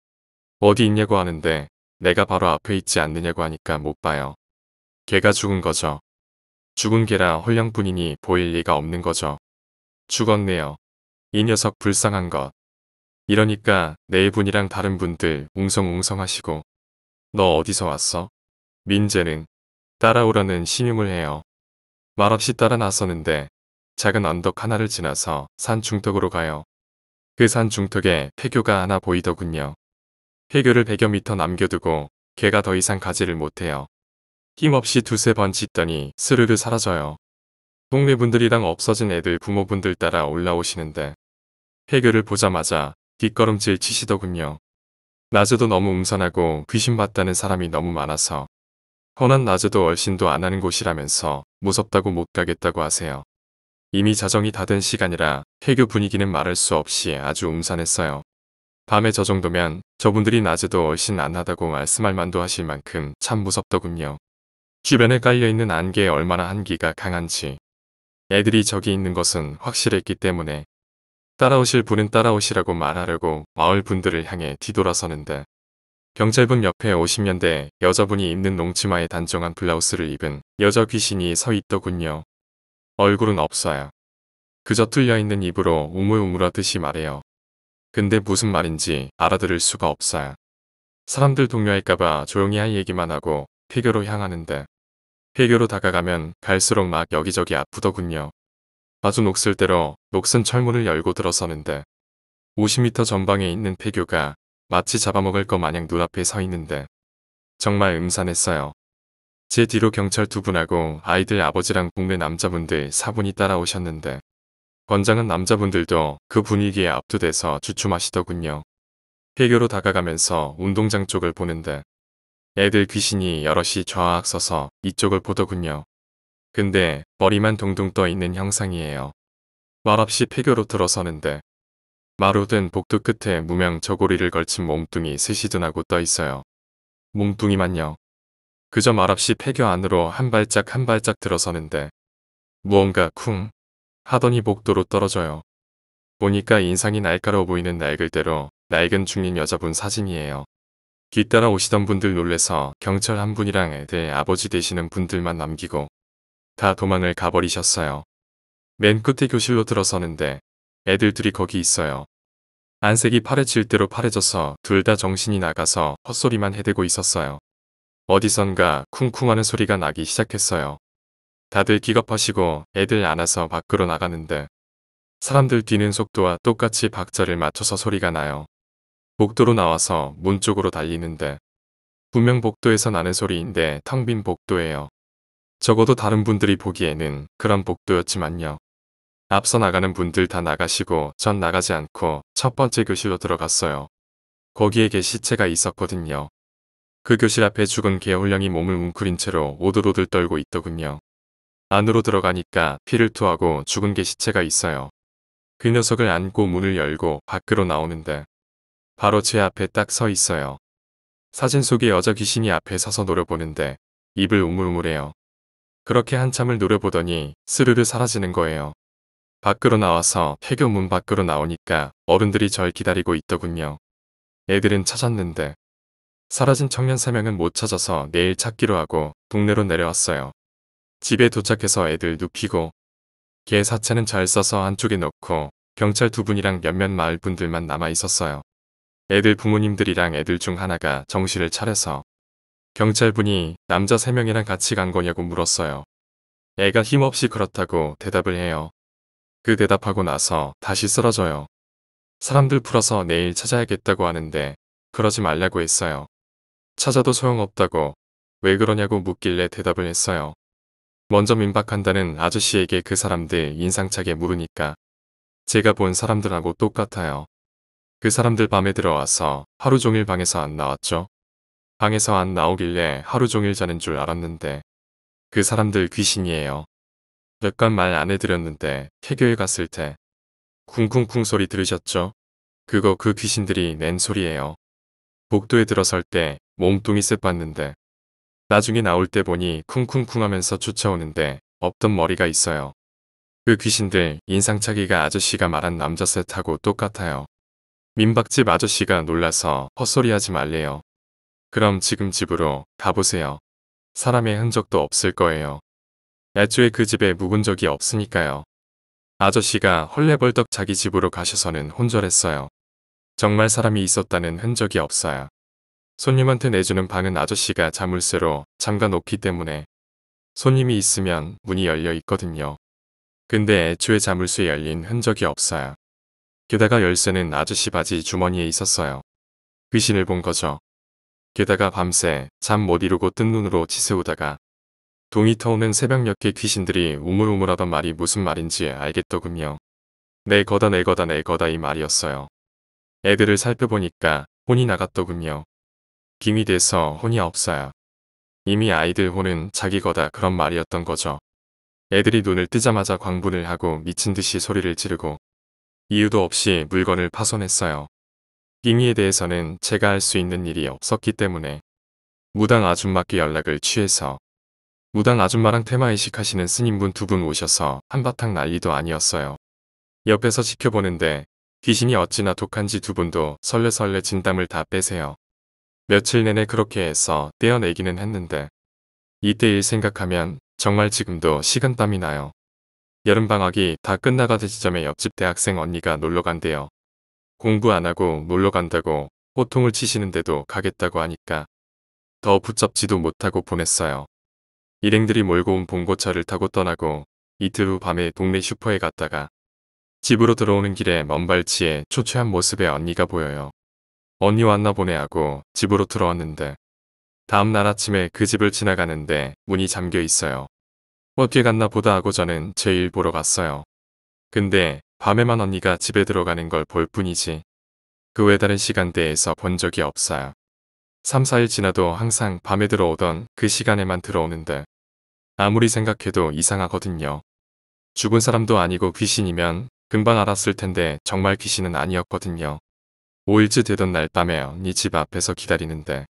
어디 있냐고 하는데 내가 바로 앞에 있지 않느냐고 하니까 못 봐요. 개가 죽은 거죠. 죽은 개라 홀령뿐이니 보일 리가 없는 거죠. 죽었네요. 이 녀석 불쌍한 것. 이러니까 네 분이랑 다른 분들 웅성웅성하시고 너 어디서 왔어? 민재는 따라오라는 신용을 해요. 말없이 따라 나서는데 작은 언덕 하나를 지나서 산 중턱으로 가요. 그 산 중턱에 폐교가 하나 보이더군요. 폐교를 100여 미터 남겨두고 개가 더 이상 가지를 못해요. 힘없이 두세 번 짖더니 스르르 사라져요. 동네 분들이랑 없어진 애들 부모분들 따라 올라오시는데 폐교를 보자마자 뒷걸음질 치시더군요. 낮에도 너무 음산하고 귀신 봤다는 사람이 너무 많아서 허난 낮에도 얼씬도 안 하는 곳이라면서 무섭다고 못 가겠다고 하세요. 이미 자정이 다 된 시간이라 폐교 분위기는 말할 수 없이 아주 음산했어요. 밤에 저 정도면 저분들이 낮에도 얼씬 안 하다고 말씀할 만도 하실 만큼 참 무섭더군요. 주변에 깔려있는 안개에 얼마나 한기가 강한지 애들이 저기 있는 것은 확실했기 때문에 따라오실 분은 따라오시라고 말하려고 마을 분들을 향해 뒤돌아서는데 경찰분 옆에 50년대 여자분이 입는 농치마에 단정한 블라우스를 입은 여자 귀신이 서 있더군요. 얼굴은 없어요. 그저 뚫려있는 입으로 우물우물하듯이 말해요. 근데 무슨 말인지 알아들을 수가 없어요. 사람들 동요할까봐 조용히 할 얘기만 하고 폐교로 향하는데 폐교로 다가가면 갈수록 막 여기저기 아프더군요. 아주 녹슬대로 녹슨 철문을 열고 들어서는데 50m 전방에 있는 폐교가 마치 잡아먹을 것 마냥 눈앞에 서 있는데 정말 음산했어요. 제 뒤로 경찰 두 분하고 아이들 아버지랑 동네 남자분들 4분이 따라오셨는데 권장은 남자분들도 그 분위기에 압도돼서 주춤하시더군요. 폐교로 다가가면서 운동장 쪽을 보는데 애들 귀신이 여럿이 좌악 서서 이쪽을 보더군요. 근데 머리만 동동 떠 있는 형상이에요. 말없이 폐교로 들어서는데 마루된 복도 끝에 무명 저고리를 걸친 몸뚱이 스시둔하고 떠 있어요. 몸뚱이만요. 그저 말없이 폐교 안으로 한 발짝 한 발짝 들어서는데 무언가 쿵 하더니 복도로 떨어져요. 보니까 인상이 날카로워 보이는 낡을대로 낡은 중년 여자분 사진이에요. 뒤따라 오시던 분들 놀래서 경찰 한 분이랑 애들 아버지 되시는 분들만 남기고 다 도망을 가버리셨어요. 맨 끝에 교실로 들어서는데 애들 둘이 거기 있어요. 안색이 파래질 대로 파래져서 둘 다 정신이 나가서 헛소리만 해대고 있었어요. 어디선가 쿵쿵하는 소리가 나기 시작했어요. 다들 기겁하시고 애들 안아서 밖으로 나가는데 사람들 뛰는 속도와 똑같이 박자를 맞춰서 소리가 나요. 복도로 나와서 문 쪽으로 달리는데 분명 복도에서 나는 소리인데 텅 빈 복도예요. 적어도 다른 분들이 보기에는 그런 복도였지만요. 앞서 나가는 분들 다 나가시고 전 나가지 않고 첫 번째 교실로 들어갔어요. 거기에 개 시체가 있었거든요. 그 교실 앞에 죽은 개 홀령이 몸을 웅크린 채로 오들오들 떨고 있더군요. 안으로 들어가니까 피를 토하고 죽은 개 시체가 있어요. 그 녀석을 안고 문을 열고 밖으로 나오는데 바로 제 앞에 딱 서 있어요. 사진 속의 여자 귀신이 앞에 서서 노려보는데 입을 우물우물해요. 그렇게 한참을 노려보더니 스르르 사라지는 거예요. 밖으로 나와서 폐교 문 밖으로 나오니까 어른들이 절 기다리고 있더군요. 애들은 찾았는데 사라진 청년 3명은 못 찾아서 내일 찾기로 하고 동네로 내려왔어요. 집에 도착해서 애들 눕히고 개 사체는 잘 써서 한쪽에 넣고 경찰 두 분이랑 몇몇 마을 분들만 남아 있었어요. 애들 부모님들이랑 애들 중 하나가 정신을 차려서 경찰분이 남자 3명이랑 같이 간 거냐고 물었어요. 애가 힘없이 그렇다고 대답을 해요. 그 대답하고 나서 다시 쓰러져요. 사람들 풀어서 내일 찾아야겠다고 하는데 그러지 말라고 했어요. 찾아도 소용없다고 왜 그러냐고 묻길래 대답을 했어요. 먼저 민박한다는 아저씨에게 그 사람들 인상차게 물으니까 제가 본 사람들하고 똑같아요. 그 사람들 밤에 들어와서 하루 종일 방에서 안 나왔죠. 방에서 안 나오길래 하루 종일 자는 줄 알았는데 그 사람들 귀신이에요. 몇 간 말 안 해드렸는데 폐교에 갔을 때 쿵쿵쿵 소리 들으셨죠? 그거 그 귀신들이 낸 소리예요. 복도에 들어설 때 몸뚱이 쎄봤는데 나중에 나올 때 보니 쿵쿵쿵 하면서 쫓아오는데 없던 머리가 있어요. 그 귀신들 인상착의가 아저씨가 말한 남자 셋하고 똑같아요. 민박집 아저씨가 놀라서 헛소리하지 말래요. 그럼 지금 집으로 가보세요. 사람의 흔적도 없을 거예요. 애초에 그 집에 묵은 적이 없으니까요. 아저씨가 헐레벌떡 자기 집으로 가셔서는 혼절했어요. 정말 사람이 있었다는 흔적이 없어요. 손님한테 내주는 방은 아저씨가 자물쇠로 잠가 놓기 때문에 손님이 있으면 문이 열려 있거든요. 근데 애초에 자물쇠 열린 흔적이 없어요. 게다가 열쇠는 아저씨 바지 주머니에 있었어요. 귀신을 본 거죠. 게다가 밤새 잠 못 이루고 뜬 눈으로 지새우다가 동이 터오는 새벽녘에 귀신들이 우물우물하던 말이 무슨 말인지 알겠더군요. 내 거다 내 거다 내 거다 이 말이었어요. 애들을 살펴보니까 혼이 나갔더군요. 김이 돼서 혼이 없어요. 이미 아이들 혼은 자기 거다 그런 말이었던 거죠. 애들이 눈을 뜨자마자 광분을 하고 미친 듯이 소리를 지르고 이유도 없이 물건을 파손했어요. 김이에 대해서는 제가 할 수 있는 일이 없었기 때문에 무당 아줌마께 연락을 취해서 무당 아줌마랑 테마의식 하시는 스님분 두 분 오셔서 한바탕 난리도 아니었어요. 옆에서 지켜보는데 귀신이 어찌나 독한지 두 분도 설레설레 진담을 다 빼세요. 며칠 내내 그렇게 해서 떼어내기는 했는데 이때 일 생각하면 정말 지금도 식은땀이 나요. 여름방학이 다 끝나가던 시점에 옆집 대학생 언니가 놀러 간대요. 공부 안 하고 놀러 간다고 호통을 치시는데도 가겠다고 하니까 더 붙잡지도 못하고 보냈어요. 일행들이 몰고 온 봉고차를 타고 떠나고 이틀 후 밤에 동네 슈퍼에 갔다가 집으로 들어오는 길에 먼발치에 초췌한 모습의 언니가 보여요. 언니 왔나 보네 하고 집으로 들어왔는데 다음 날 아침에 그 집을 지나가는데 문이 잠겨 있어요. 어떻게 갔나 보다 하고 저는 제 일 보러 갔어요. 근데 밤에만 언니가 집에 들어가는 걸 볼 뿐이지 그 외 다른 시간대에서 본 적이 없어요. 3, 4일 지나도 항상 밤에 들어오던 그 시간에만 들어오는데 아무리 생각해도 이상하거든요. 죽은 사람도 아니고 귀신이면 금방 알았을 텐데 정말 귀신은 아니었거든요. 5일째 되던 날 밤에 언니 집 앞에서 기다리는데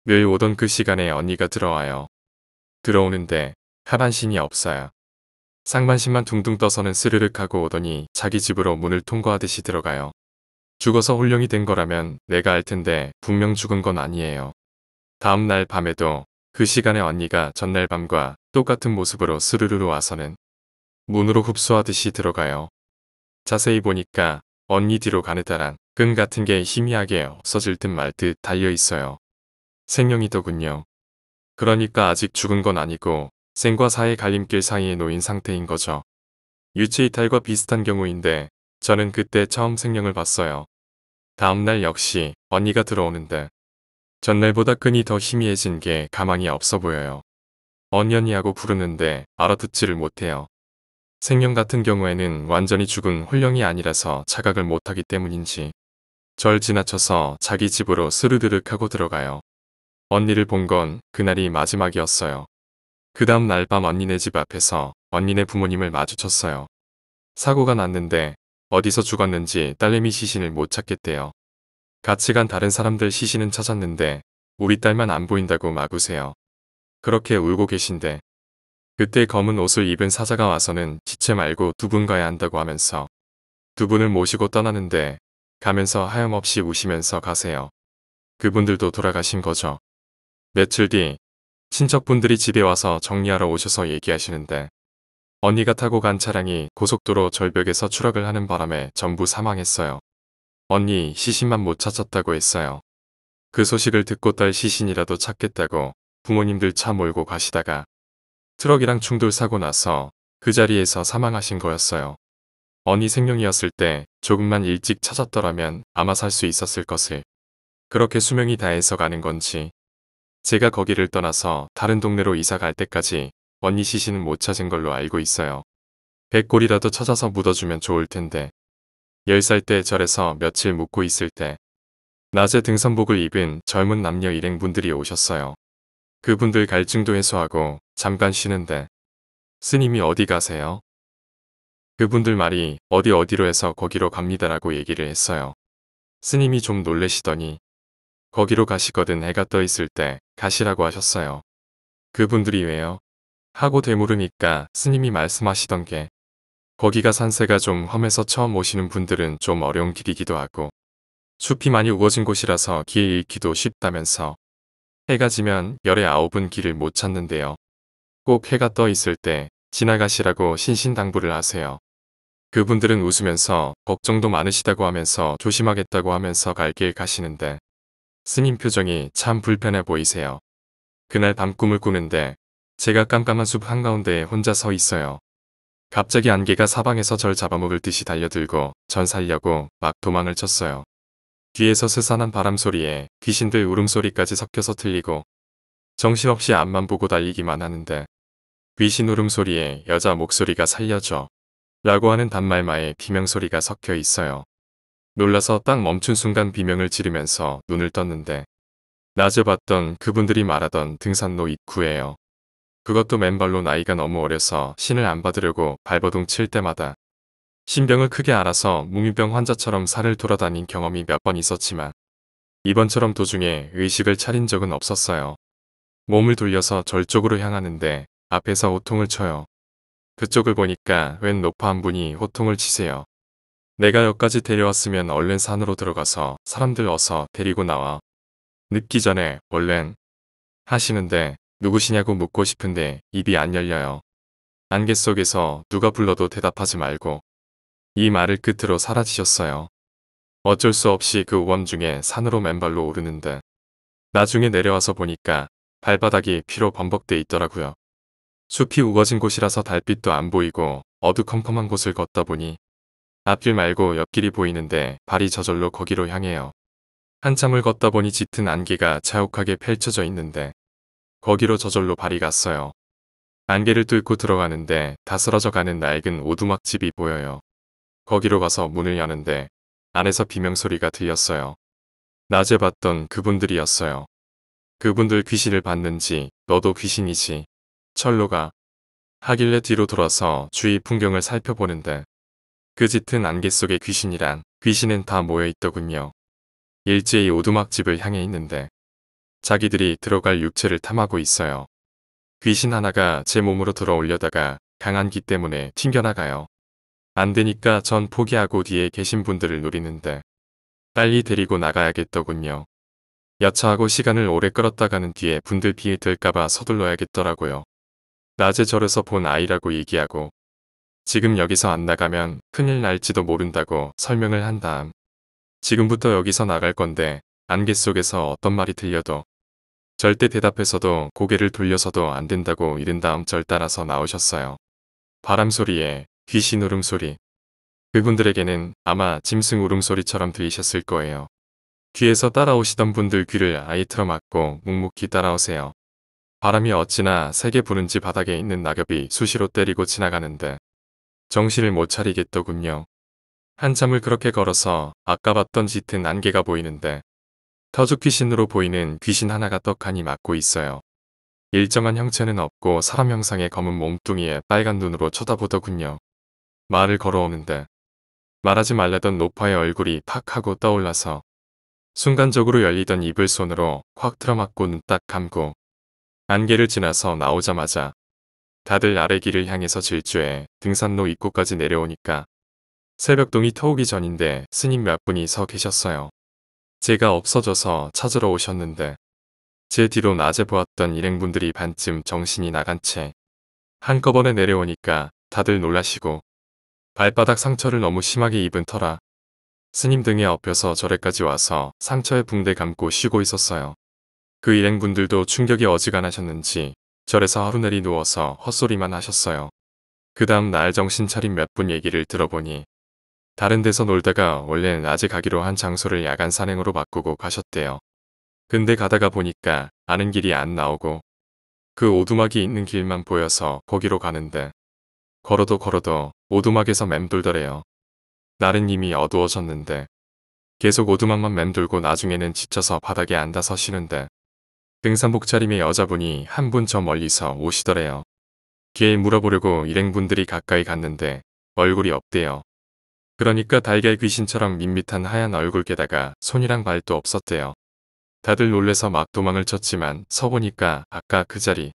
늘 오던 그 시간에 언니가 들어와요. 들어오는데 하반신이 없어요. 상반신만 둥둥 떠서는 스르륵 하고 오더니 자기 집으로 문을 통과하듯이 들어가요. 죽어서 홀령이 된 거라면 내가 알 텐데 분명 죽은 건 아니에요. 다음 날 밤에도 그 시간에 언니가 전날 밤과 똑같은 모습으로 스르르르 와서는 문으로 흡수하듯이 들어가요. 자세히 보니까 언니 뒤로 가느다란 끈 같은 게 희미하게 없어질 듯 말 듯 달려 있어요. 생명이더군요. 그러니까 아직 죽은 건 아니고 생과 사의 갈림길 사이에 놓인 상태인 거죠. 유체이탈과 비슷한 경우인데 저는 그때 처음 생명을 봤어요. 다음날 역시 언니가 들어오는데 전날보다 끈이 더 희미해진 게 가망이 없어 보여요. 언니 하고 부르는데 알아듣지를 못해요. 생명 같은 경우에는 완전히 죽은 홀령이 아니라서 자각을 못하기 때문인지 절 지나쳐서 자기 집으로 스르르륵 하고 들어가요. 언니를 본 건 그날이 마지막이었어요. 그 다음 날 밤 언니네 집 앞에서 언니네 부모님을 마주쳤어요. 사고가 났는데 어디서 죽었는지 딸내미 시신을 못 찾겠대요. 같이 간 다른 사람들 시신은 찾았는데 우리 딸만 안 보인다고 막 우세요. 그렇게 울고 계신데 그때 검은 옷을 입은 사자가 와서는 지체 말고 두 분 가야 한다고 하면서 두 분을 모시고 떠나는데 가면서 하염없이 우시면서 가세요. 그분들도 돌아가신 거죠. 며칠 뒤 친척분들이 집에 와서 정리하러 오셔서 얘기하시는데 언니가 타고 간 차량이 고속도로 절벽에서 추락을 하는 바람에 전부 사망했어요. 언니 시신만 못 찾았다고 했어요. 그 소식을 듣고 딸 시신이라도 찾겠다고 부모님들 차 몰고 가시다가 트럭이랑 충돌 사고 나서 그 자리에서 사망하신 거였어요. 언니 생명이었을 때 조금만 일찍 찾았더라면 아마 살 수 있었을 것을 그렇게 수명이 다해서 가는 건지 제가 거기를 떠나서 다른 동네로 이사 갈 때까지 언니 시신은 못 찾은 걸로 알고 있어요. 백골이라도 찾아서 묻어주면 좋을 텐데 10살 때 절에서 며칠 묵고 있을 때 낮에 등산복을 입은 젊은 남녀 일행분들이 오셨어요. 그분들 갈증도 해소하고 잠깐 쉬는데 스님이 어디 가세요? 그분들 말이 어디로 해서 거기로 갑니다라고 얘기를 했어요. 스님이 좀 놀래시더니 거기로 가시거든 해가 떠 있을 때 가시라고 하셨어요. 그분들이 왜요? 하고 되물으니까 스님이 말씀하시던 게 거기가 산세가 좀 험해서 처음 오시는 분들은 좀 어려운 길이기도 하고 숲이 많이 우거진 곳이라서 길 잃기도 쉽다면서 해가 지면 열의 아홉은 길을 못 찾는데요. 꼭 해가 떠 있을 때 지나가시라고 신신당부를 하세요. 그분들은 웃으면서 걱정도 많으시다고 하면서 조심하겠다고 하면서 갈 길 가시는데 스님 표정이 참 불편해 보이세요. 그날 밤 꿈을 꾸는데 제가 깜깜한 숲 한가운데에 혼자 서 있어요. 갑자기 안개가 사방에서 절 잡아먹을 듯이 달려들고 전 살려고 막 도망을 쳤어요. 뒤에서 스산한 바람 소리에 귀신들 울음소리까지 섞여서 들리고 정신없이 앞만 보고 달리기만 하는데 귀신 울음소리에 여자 목소리가 살려줘 라고 하는 단말마에 비명소리가 섞여 있어요. 놀라서 딱 멈춘 순간 비명을 지르면서 눈을 떴는데 낮에 봤던 그분들이 말하던 등산로 입구예요. 그것도 맨발로 나이가 너무 어려서 신을 안 받으려고 발버둥 칠 때마다 신병을 크게 앓아서 뭉유병 환자처럼 산을 돌아다닌 경험이 몇 번 있었지만 이번처럼 도중에 의식을 차린 적은 없었어요. 몸을 돌려서 절 쪽으로 향하는데 앞에서 호통을 쳐요. 그쪽을 보니까 웬 노파 한 분이 호통을 치세요. 내가 여기까지 데려왔으면 얼른 산으로 들어가서 사람들 어서 데리고 나와. 늦기 전에 얼른 하시는데 누구시냐고 묻고 싶은데 입이 안 열려요. 안개 속에서 누가 불러도 대답하지 말고 이 말을 끝으로 사라지셨어요. 어쩔 수 없이 그 우원 중에 산으로 맨발로 오르는데 나중에 내려와서 보니까 발바닥이 피로 범벅돼 있더라고요. 숲이 우거진 곳이라서 달빛도 안 보이고 어두컴컴한 곳을 걷다 보니 앞길 말고 옆길이 보이는데 발이 저절로 거기로 향해요. 한참을 걷다 보니 짙은 안개가 자욱하게 펼쳐져 있는데 거기로 저절로 발이 갔어요. 안개를 뚫고 들어가는데 다 쓰러져 가는 낡은 오두막집이 보여요. 거기로 가서 문을 여는데 안에서 비명소리가 들렸어요. 낮에 봤던 그분들이었어요. 그분들 귀신을 봤는지 너도 귀신이지. 철로가 하길래 뒤로 돌아서 주위 풍경을 살펴보는데 그 짙은 안개 속에 귀신이란 귀신은 다 모여 있더군요. 일제히 오두막집을 향해 있는데 자기들이 들어갈 육체를 탐하고 있어요. 귀신 하나가 제 몸으로 들어올려다가 강한 기 때문에 튕겨나가요. 안 되니까 전 포기하고 뒤에 계신 분들을 노리는데 빨리 데리고 나가야겠더군요. 여차하고 시간을 오래 끌었다가는 뒤에 분들 비에 들까봐 서둘러야겠더라고요. 낮에 절에서 본 아이라고 얘기하고 지금 여기서 안 나가면 큰일 날지도 모른다고 설명을 한 다음 지금부터 여기서 나갈 건데 안개 속에서 어떤 말이 들려도 절대 대답해서도 고개를 돌려서도 안 된다고 이른 다음 절 따라서 나오셨어요. 바람 소리에 귀신 울음소리. 그분들에게는 아마 짐승 울음소리처럼 들리셨을 거예요. 뒤에서 따라오시던 분들 귀를 아예 틀어막고 묵묵히 따라오세요. 바람이 어찌나 세게 부는지 바닥에 있는 낙엽이 수시로 때리고 지나가는데 정신을 못 차리겠더군요. 한참을 그렇게 걸어서 아까 봤던 짙은 안개가 보이는데 터죽 귀신으로 보이는 귀신 하나가 떡하니 맞고 있어요. 일정한 형체는 없고 사람 형상의 검은 몸뚱이에 빨간 눈으로 쳐다보더군요. 말을 걸어오는데 말하지 말라던 노파의 얼굴이 팍 하고 떠올라서 순간적으로 열리던 입을 손으로 확 틀어막고 눈 딱 감고 안개를 지나서 나오자마자 다들 아래 길을 향해서 질주해 등산로 입구까지 내려오니까 새벽동이 터오기 전인데 스님 몇 분이 서 계셨어요. 제가 없어져서 찾으러 오셨는데 제 뒤로 낮에 보았던 일행분들이 반쯤 정신이 나간 채 한꺼번에 내려오니까 다들 놀라시고 발바닥 상처를 너무 심하게 입은 터라 스님 등에 엎여서 절에까지 와서 상처에 붕대 감고 쉬고 있었어요. 그 일행분들도 충격이 어지간하셨는지 절에서 하루내리 누워서 헛소리만 하셨어요. 그 다음 날 정신 차린 몇 분 얘기를 들어보니 다른 데서 놀다가 원래 낮에 가기로 한 장소를 야간 산행으로 바꾸고 가셨대요. 근데 가다가 보니까 아는 길이 안 나오고 그 오두막이 있는 길만 보여서 거기로 가는데 걸어도 오두막에서 맴돌더래요. 날은 이미 어두워졌는데 계속 오두막만 맴돌고 나중에는 지쳐서 바닥에 앉아서 쉬는데 등산복 차림의 여자분이 한 분 저 멀리서 오시더래요. 길 물어보려고 일행분들이 가까이 갔는데 얼굴이 없대요. 그러니까 달걀 귀신처럼 밋밋한 하얀 얼굴 게다가 손이랑 발도 없었대요. 다들 놀래서 막 도망을 쳤지만 서보니까 아까 그 자리.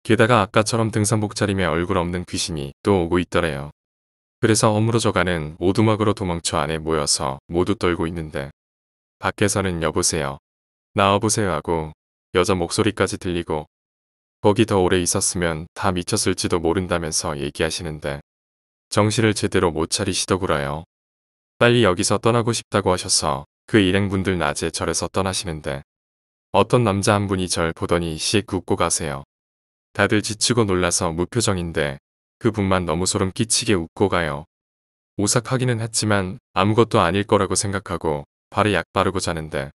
게다가 아까처럼 등산복 차림에 얼굴 없는 귀신이 또 오고 있더래요. 그래서 어무러져가는 오두막으로 도망쳐 안에 모여서 모두 떨고 있는데 밖에서는 여보세요. 나와보세요 하고 여자 목소리까지 들리고 거기 더 오래 있었으면 다 미쳤을지도 모른다면서 얘기하시는데 정신을 제대로 못 차리시더구라요. 빨리 여기서 떠나고 싶다고 하셔서 그 일행분들 낮에 절에서 떠나시는데 어떤 남자 한 분이 절 보더니 씩 웃고 가세요. 다들 지치고 놀라서 무표정인데 그분만 너무 소름 끼치게 웃고 가요. 오싹하기는 했지만 아무것도 아닐 거라고 생각하고 발에 약 바르고 자는데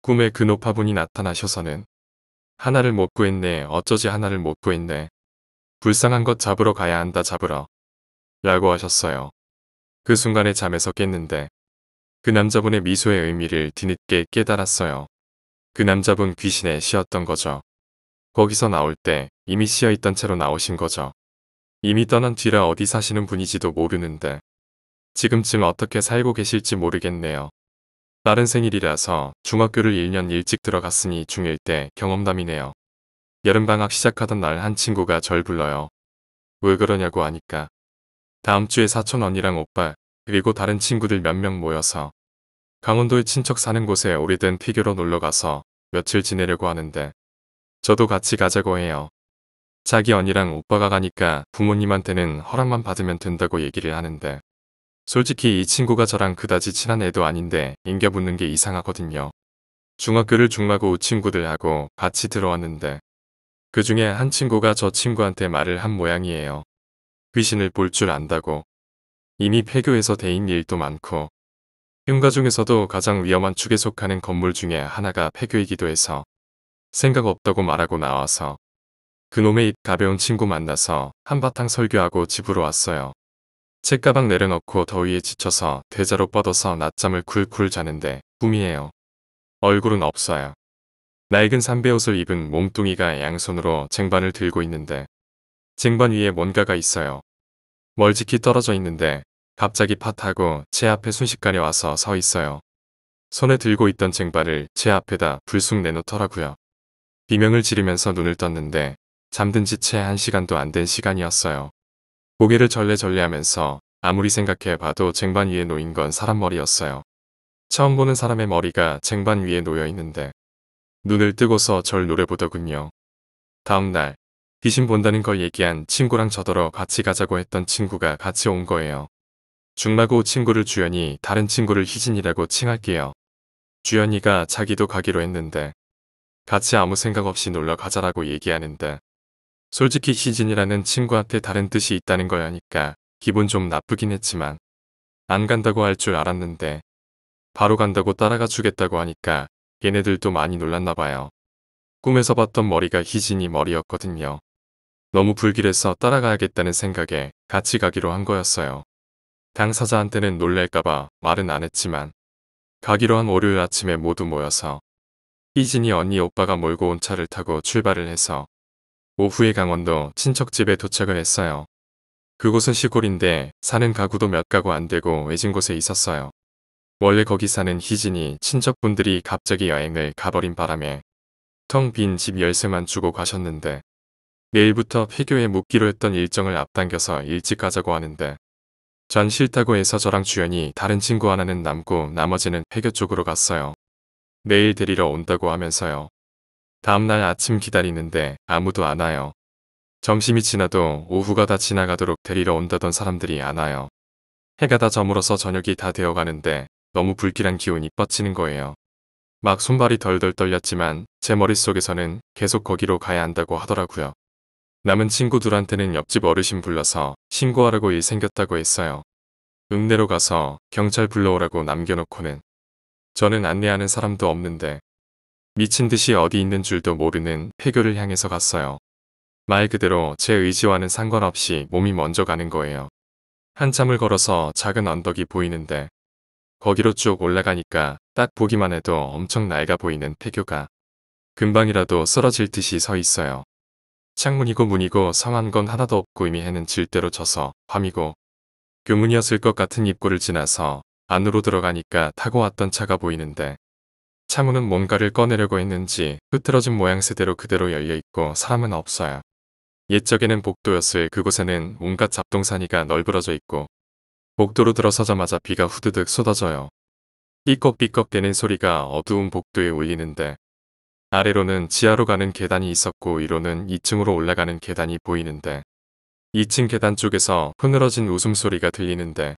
꿈에 그 노파분이 나타나셔서는 하나를 못 구했네 어쩌지 하나를 못 구했네. 불쌍한 것 잡으러 가야 한다 잡으러. 라고 하셨어요. 그 순간에 잠에서 깼는데 그 남자분의 미소의 의미를 뒤늦게 깨달았어요. 그 남자분 귀신의 시였던 거죠. 거기서 나올 때 이미 씌어있던 채로 나오신 거죠. 이미 떠난 뒤라 어디 사시는 분이지도 모르는데 지금쯤 어떻게 살고 계실지 모르겠네요. 다른 생일이라서 중학교를 1년 일찍 들어갔으니 중1 때 경험담이네요. 여름방학 시작하던 날 한 친구가 절 불러요. 왜 그러냐고 하니까 다음 주에 사촌 언니랑 오빠 그리고 다른 친구들 몇 명 모여서 강원도에 친척 사는 곳에 오래된 피교로 놀러가서 며칠 지내려고 하는데 저도 같이 가자고 해요. 자기 언니랑 오빠가 가니까 부모님한테는 허락만 받으면 된다고 얘기를 하는데 솔직히 이 친구가 저랑 그다지 친한 애도 아닌데 인겨붙는 게 이상하거든요. 중학교를 중마고 친구들하고 같이 들어왔는데 그 중에 한 친구가 저 친구한테 말을 한 모양이에요. 귀신을 볼 줄 안다고. 이미 폐교에서 대인 일도 많고 흉가 중에서도 가장 위험한 축에 속하는 건물 중에 하나가 폐교이기도 해서 생각 없다고 말하고 나와서 그놈의 입 가벼운 친구 만나서 한바탕 설교하고 집으로 왔어요. 책가방 내려놓고 더위에 지쳐서 대자로 뻗어서 낮잠을 쿨쿨 자는데 꿈이에요. 얼굴은 없어요. 낡은 삼배옷을 입은 몸뚱이가 양손으로 쟁반을 들고 있는데 쟁반 위에 뭔가가 있어요. 멀찍이 떨어져 있는데 갑자기 팟하고 제 앞에 순식간에 와서 서 있어요. 손에 들고 있던 쟁반을 제 앞에다 불쑥 내놓더라고요. 비명을 지르면서 눈을 떴는데 잠든 지 채 1시간도 안 된 시간이었어요. 고개를 절레절레하면서 아무리 생각해봐도 쟁반 위에 놓인 건 사람 머리였어요. 처음 보는 사람의 머리가 쟁반 위에 놓여 있는데 눈을 뜨고서 절 노려보더군요. 다음날 귀신 본다는 걸 얘기한 친구랑 저더러 같이 가자고 했던 친구가 같이 온 거예요. 중마고 친구를 주연이 다른 친구를 희진이라고 칭할게요. 주연이가 자기도 가기로 했는데 같이 아무 생각 없이 놀러 가자라고 얘기하는데 솔직히 희진이라는 친구한테 다른 뜻이 있다는 걸 아니까 기분 좀 나쁘긴 했지만 안 간다고 할 줄 알았는데 바로 간다고 따라가 주겠다고 하니까 얘네들도 많이 놀랐나 봐요. 꿈에서 봤던 머리가 희진이 머리였거든요. 너무 불길해서 따라가야겠다는 생각에 같이 가기로 한 거였어요. 당사자한테는 놀랄까봐 말은 안 했지만 가기로 한 월요일 아침에 모두 모여서 희진이 언니 오빠가 몰고 온 차를 타고 출발을 해서 오후에 강원도 친척집에 도착을 했어요. 그곳은 시골인데 사는 가구도 몇 가구 안 되고 외진 곳에 있었어요. 원래 거기 사는 희진이 친척분들이 갑자기 여행을 가버린 바람에 텅 빈 집 열쇠만 주고 가셨는데 내일부터 폐교에 묵기로 했던 일정을 앞당겨서 일찍 가자고 하는데 전 싫다고 해서 저랑 주연이 다른 친구 하나는 남고 나머지는 폐교 쪽으로 갔어요. 내일 데리러 온다고 하면서요. 다음날 아침 기다리는데 아무도 안 와요. 점심이 지나도 오후가 다 지나가도록 데리러 온다던 사람들이 안 와요. 해가 다 저물어서 저녁이 다 되어가는데 너무 불길한 기운이 뻗치는 거예요. 막 손발이 덜덜 떨렸지만 제 머릿속에서는 계속 거기로 가야 한다고 하더라고요. 남은 친구들한테는 옆집 어르신 불러서 신고하라고 일 생겼다고 했어요. 읍내로 가서 경찰 불러오라고 남겨놓고는 저는 안내하는 사람도 없는데 미친 듯이 어디 있는 줄도 모르는 폐교를 향해서 갔어요. 말 그대로 제 의지와는 상관없이 몸이 먼저 가는 거예요. 한참을 걸어서 작은 언덕이 보이는데 거기로 쭉 올라가니까 딱 보기만 해도 엄청 낡아 보이는 폐교가 금방이라도 쓰러질 듯이 서 있어요. 창문이고 문이고 성한 건 하나도 없고 이미 해는 질 대로 져서 밤이고 교문이었을 것 같은 입구를 지나서 안으로 들어가니까 타고 왔던 차가 보이는데 창문은 뭔가를 꺼내려고 했는지 흐트러진 모양새대로 그대로 열려있고 사람은 없어요. 옛적에는 복도였을 그곳에는 온갖 잡동사니가 널브러져 있고 복도로 들어서자마자 비가 후드득 쏟아져요. 삐걱삐걱대는 소리가 어두운 복도에 울리는데 아래로는 지하로 가는 계단이 있었고 위로는 2층으로 올라가는 계단이 보이는데 2층 계단 쪽에서 흐느러진 웃음소리가 들리는데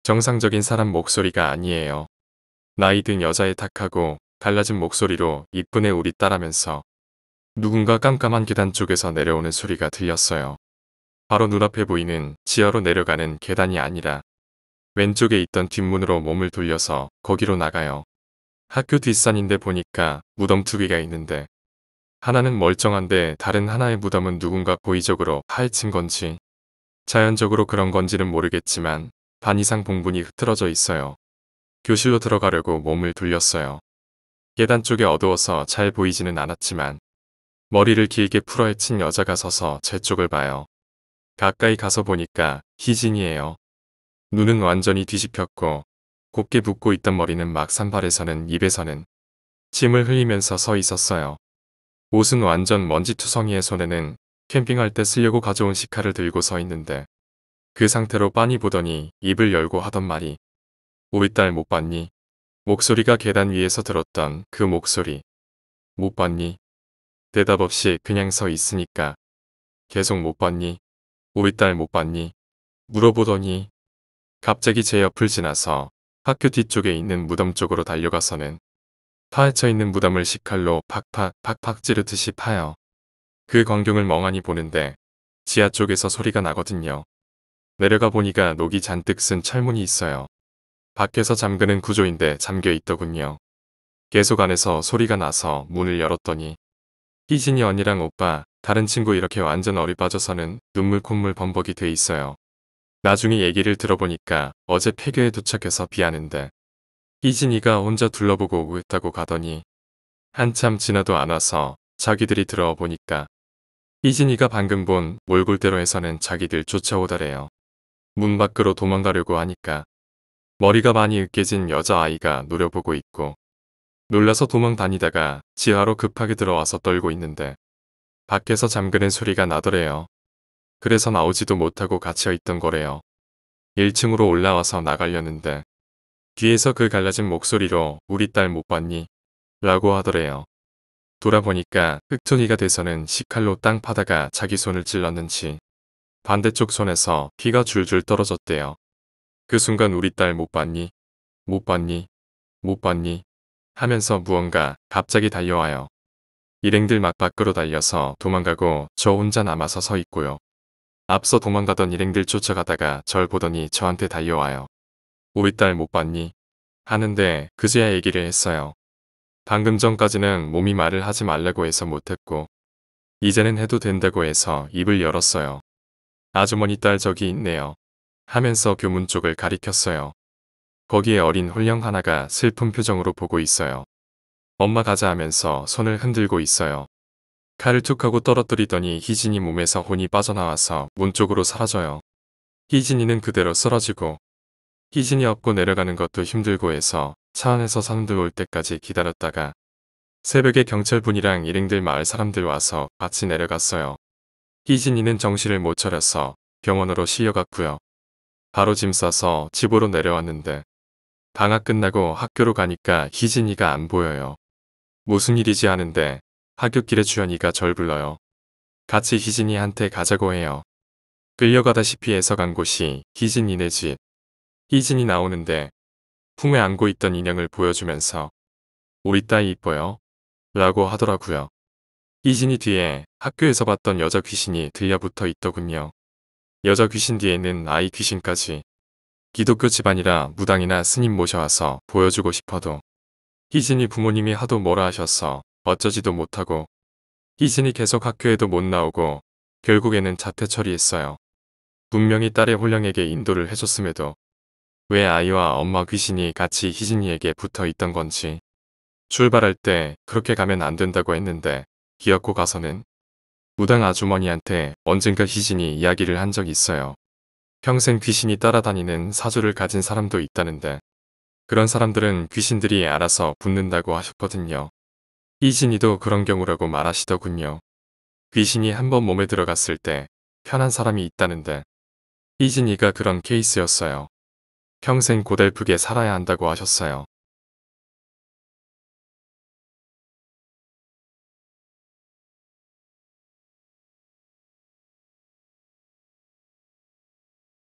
정상적인 사람 목소리가 아니에요. 나이 든 여자의 탁하고 갈라진 목소리로 이쁜애 우리 딸하면서 누군가 깜깜한 계단 쪽에서 내려오는 소리가 들렸어요. 바로 눈앞에 보이는 지하로 내려가는 계단이 아니라 왼쪽에 있던 뒷문으로 몸을 돌려서 거기로 나가요. 학교 뒷산인데 보니까 무덤 두 개가 있는데 하나는 멀쩡한데 다른 하나의 무덤은 누군가 고의적으로 파헤친 건지 자연적으로 그런 건지는 모르겠지만 반 이상 봉분이 흐트러져 있어요. 교실로 들어가려고 몸을 돌렸어요. 계단 쪽이 어두워서 잘 보이지는 않았지만 머리를 길게 풀어헤친 여자가 서서 제 쪽을 봐요. 가까이 가서 보니까 희진이에요. 눈은 완전히 뒤집혔고 곱게 붓고 있던 머리는 막 산발에서는 입에서는 침을 흘리면서 서 있었어요. 옷은 완전 먼지투성이의 손에는 캠핑할 때 쓰려고 가져온 식칼을 들고 서 있는데 그 상태로 빤히 보더니 입을 열고 하던 말이 우리 딸 못 봤니? 목소리가 계단 위에서 들었던 그 목소리. 못 봤니? 대답 없이 그냥 서 있으니까 계속 못 봤니? 우리 딸 못 봤니? 물어보더니 갑자기 제 옆을 지나서 학교 뒤쪽에 있는 무덤 쪽으로 달려가서는 파헤쳐 있는 무덤을 식칼로 팍팍 찌르듯이 파요. 그 광경을 멍하니 보는데 지하 쪽에서 소리가 나거든요. 내려가 보니까 녹이 잔뜩 쓴 철문이 있어요. 밖에서 잠그는 구조인데 잠겨 있더군요. 계속 안에서 소리가 나서 문을 열었더니 희진이 언니랑 오빠, 다른 친구 이렇게 완전 어리 빠져서는 눈물 콧물 범벅이 돼 있어요. 나중에 얘기를 들어보니까 어제 폐교에 도착해서 비하는데 희진이가 혼자 둘러보고 오겠다고 가더니 한참 지나도 안 와서 자기들이 들어와 보니까 희진이가 방금 본 몰골대로에서는 자기들 쫓아오더래요. 문 밖으로 도망가려고 하니까 머리가 많이 으깨진 여자아이가 노려보고 있고 놀라서 도망 다니다가 지하로 급하게 들어와서 떨고 있는데 밖에서 잠그는 소리가 나더래요. 그래서 나오지도 못하고 갇혀있던 거래요. 1층으로 올라와서 나가려는데 뒤에서 그 갈라진 목소리로 우리 딸 못 봤니? 라고 하더래요. 돌아보니까 흑투니가 돼서는 식칼로 땅 파다가 자기 손을 찔렀는지 반대쪽 손에서 피가 줄줄 떨어졌대요. 그 순간 우리 딸 못 봤니? 못 봤니? 못 봤니? 하면서 무언가 갑자기 달려와요. 일행들 막 밖으로 달려서 도망가고 저 혼자 남아서 서 있고요. 앞서 도망가던 일행들 쫓아가다가 절 보더니 저한테 달려와요. 우리 딸 못 봤니? 하는데 그제야 얘기를 했어요. 방금 전까지는 몸이 말을 하지 말라고 해서 못했고 이제는 해도 된다고 해서 입을 열었어요. 아주머니 딸 저기 있네요. 하면서 교문 쪽을 가리켰어요. 거기에 어린 홀령 하나가 슬픈 표정으로 보고 있어요. 엄마 가자 하면서 손을 흔들고 있어요. 칼을 툭 하고 떨어뜨리더니 희진이 몸에서 혼이 빠져나와서 문 쪽으로 사라져요. 희진이는 그대로 쓰러지고 희진이 업고 내려가는 것도 힘들고 해서 차 안에서 사람들 올 때까지 기다렸다가 새벽에 경찰분이랑 일행들 마을 사람들 와서 같이 내려갔어요. 희진이는 정신을 못 차려서 병원으로 실려갔고요. 바로 짐 싸서 집으로 내려왔는데 방학 끝나고 학교로 가니까 희진이가 안 보여요. 무슨 일이지 하는데 하굣길에 주연이가 절 불러요. 같이 희진이한테 가자고 해요. 끌려가다시피 해서 간 곳이 희진이네 집. 희진이 나오는데 품에 안고 있던 인형을 보여주면서 우리 딸 이뻐요? 라고 하더라고요. 희진이 뒤에 학교에서 봤던 여자 귀신이 들려붙어 있더군요. 여자 귀신 뒤에는 아이 귀신까지. 기독교 집안이라 무당이나 스님 모셔와서 보여주고 싶어도 희진이 부모님이 하도 뭐라 하셔서 어쩌지도 못하고 희진이 계속 학교에도 못 나오고 결국에는 자퇴 처리했어요. 분명히 딸의 홀령에게 인도를 해줬음에도 왜 아이와 엄마 귀신이 같이 희진이에게 붙어 있던 건지 출발할 때 그렇게 가면 안 된다고 했는데 기어코 가서는 무당 아주머니한테 언젠가 희진이 이야기를 한 적이 있어요. 평생 귀신이 따라다니는 사주를 가진 사람도 있다는데 그런 사람들은 귀신들이 알아서 붙는다고 하셨거든요. 이진이도 그런 경우라고 말하시더군요. 귀신이 한번 몸에 들어갔을 때 편한 사람이 있다는데 이진이가 그런 케이스였어요. 평생 고달프게 살아야 한다고 하셨어요.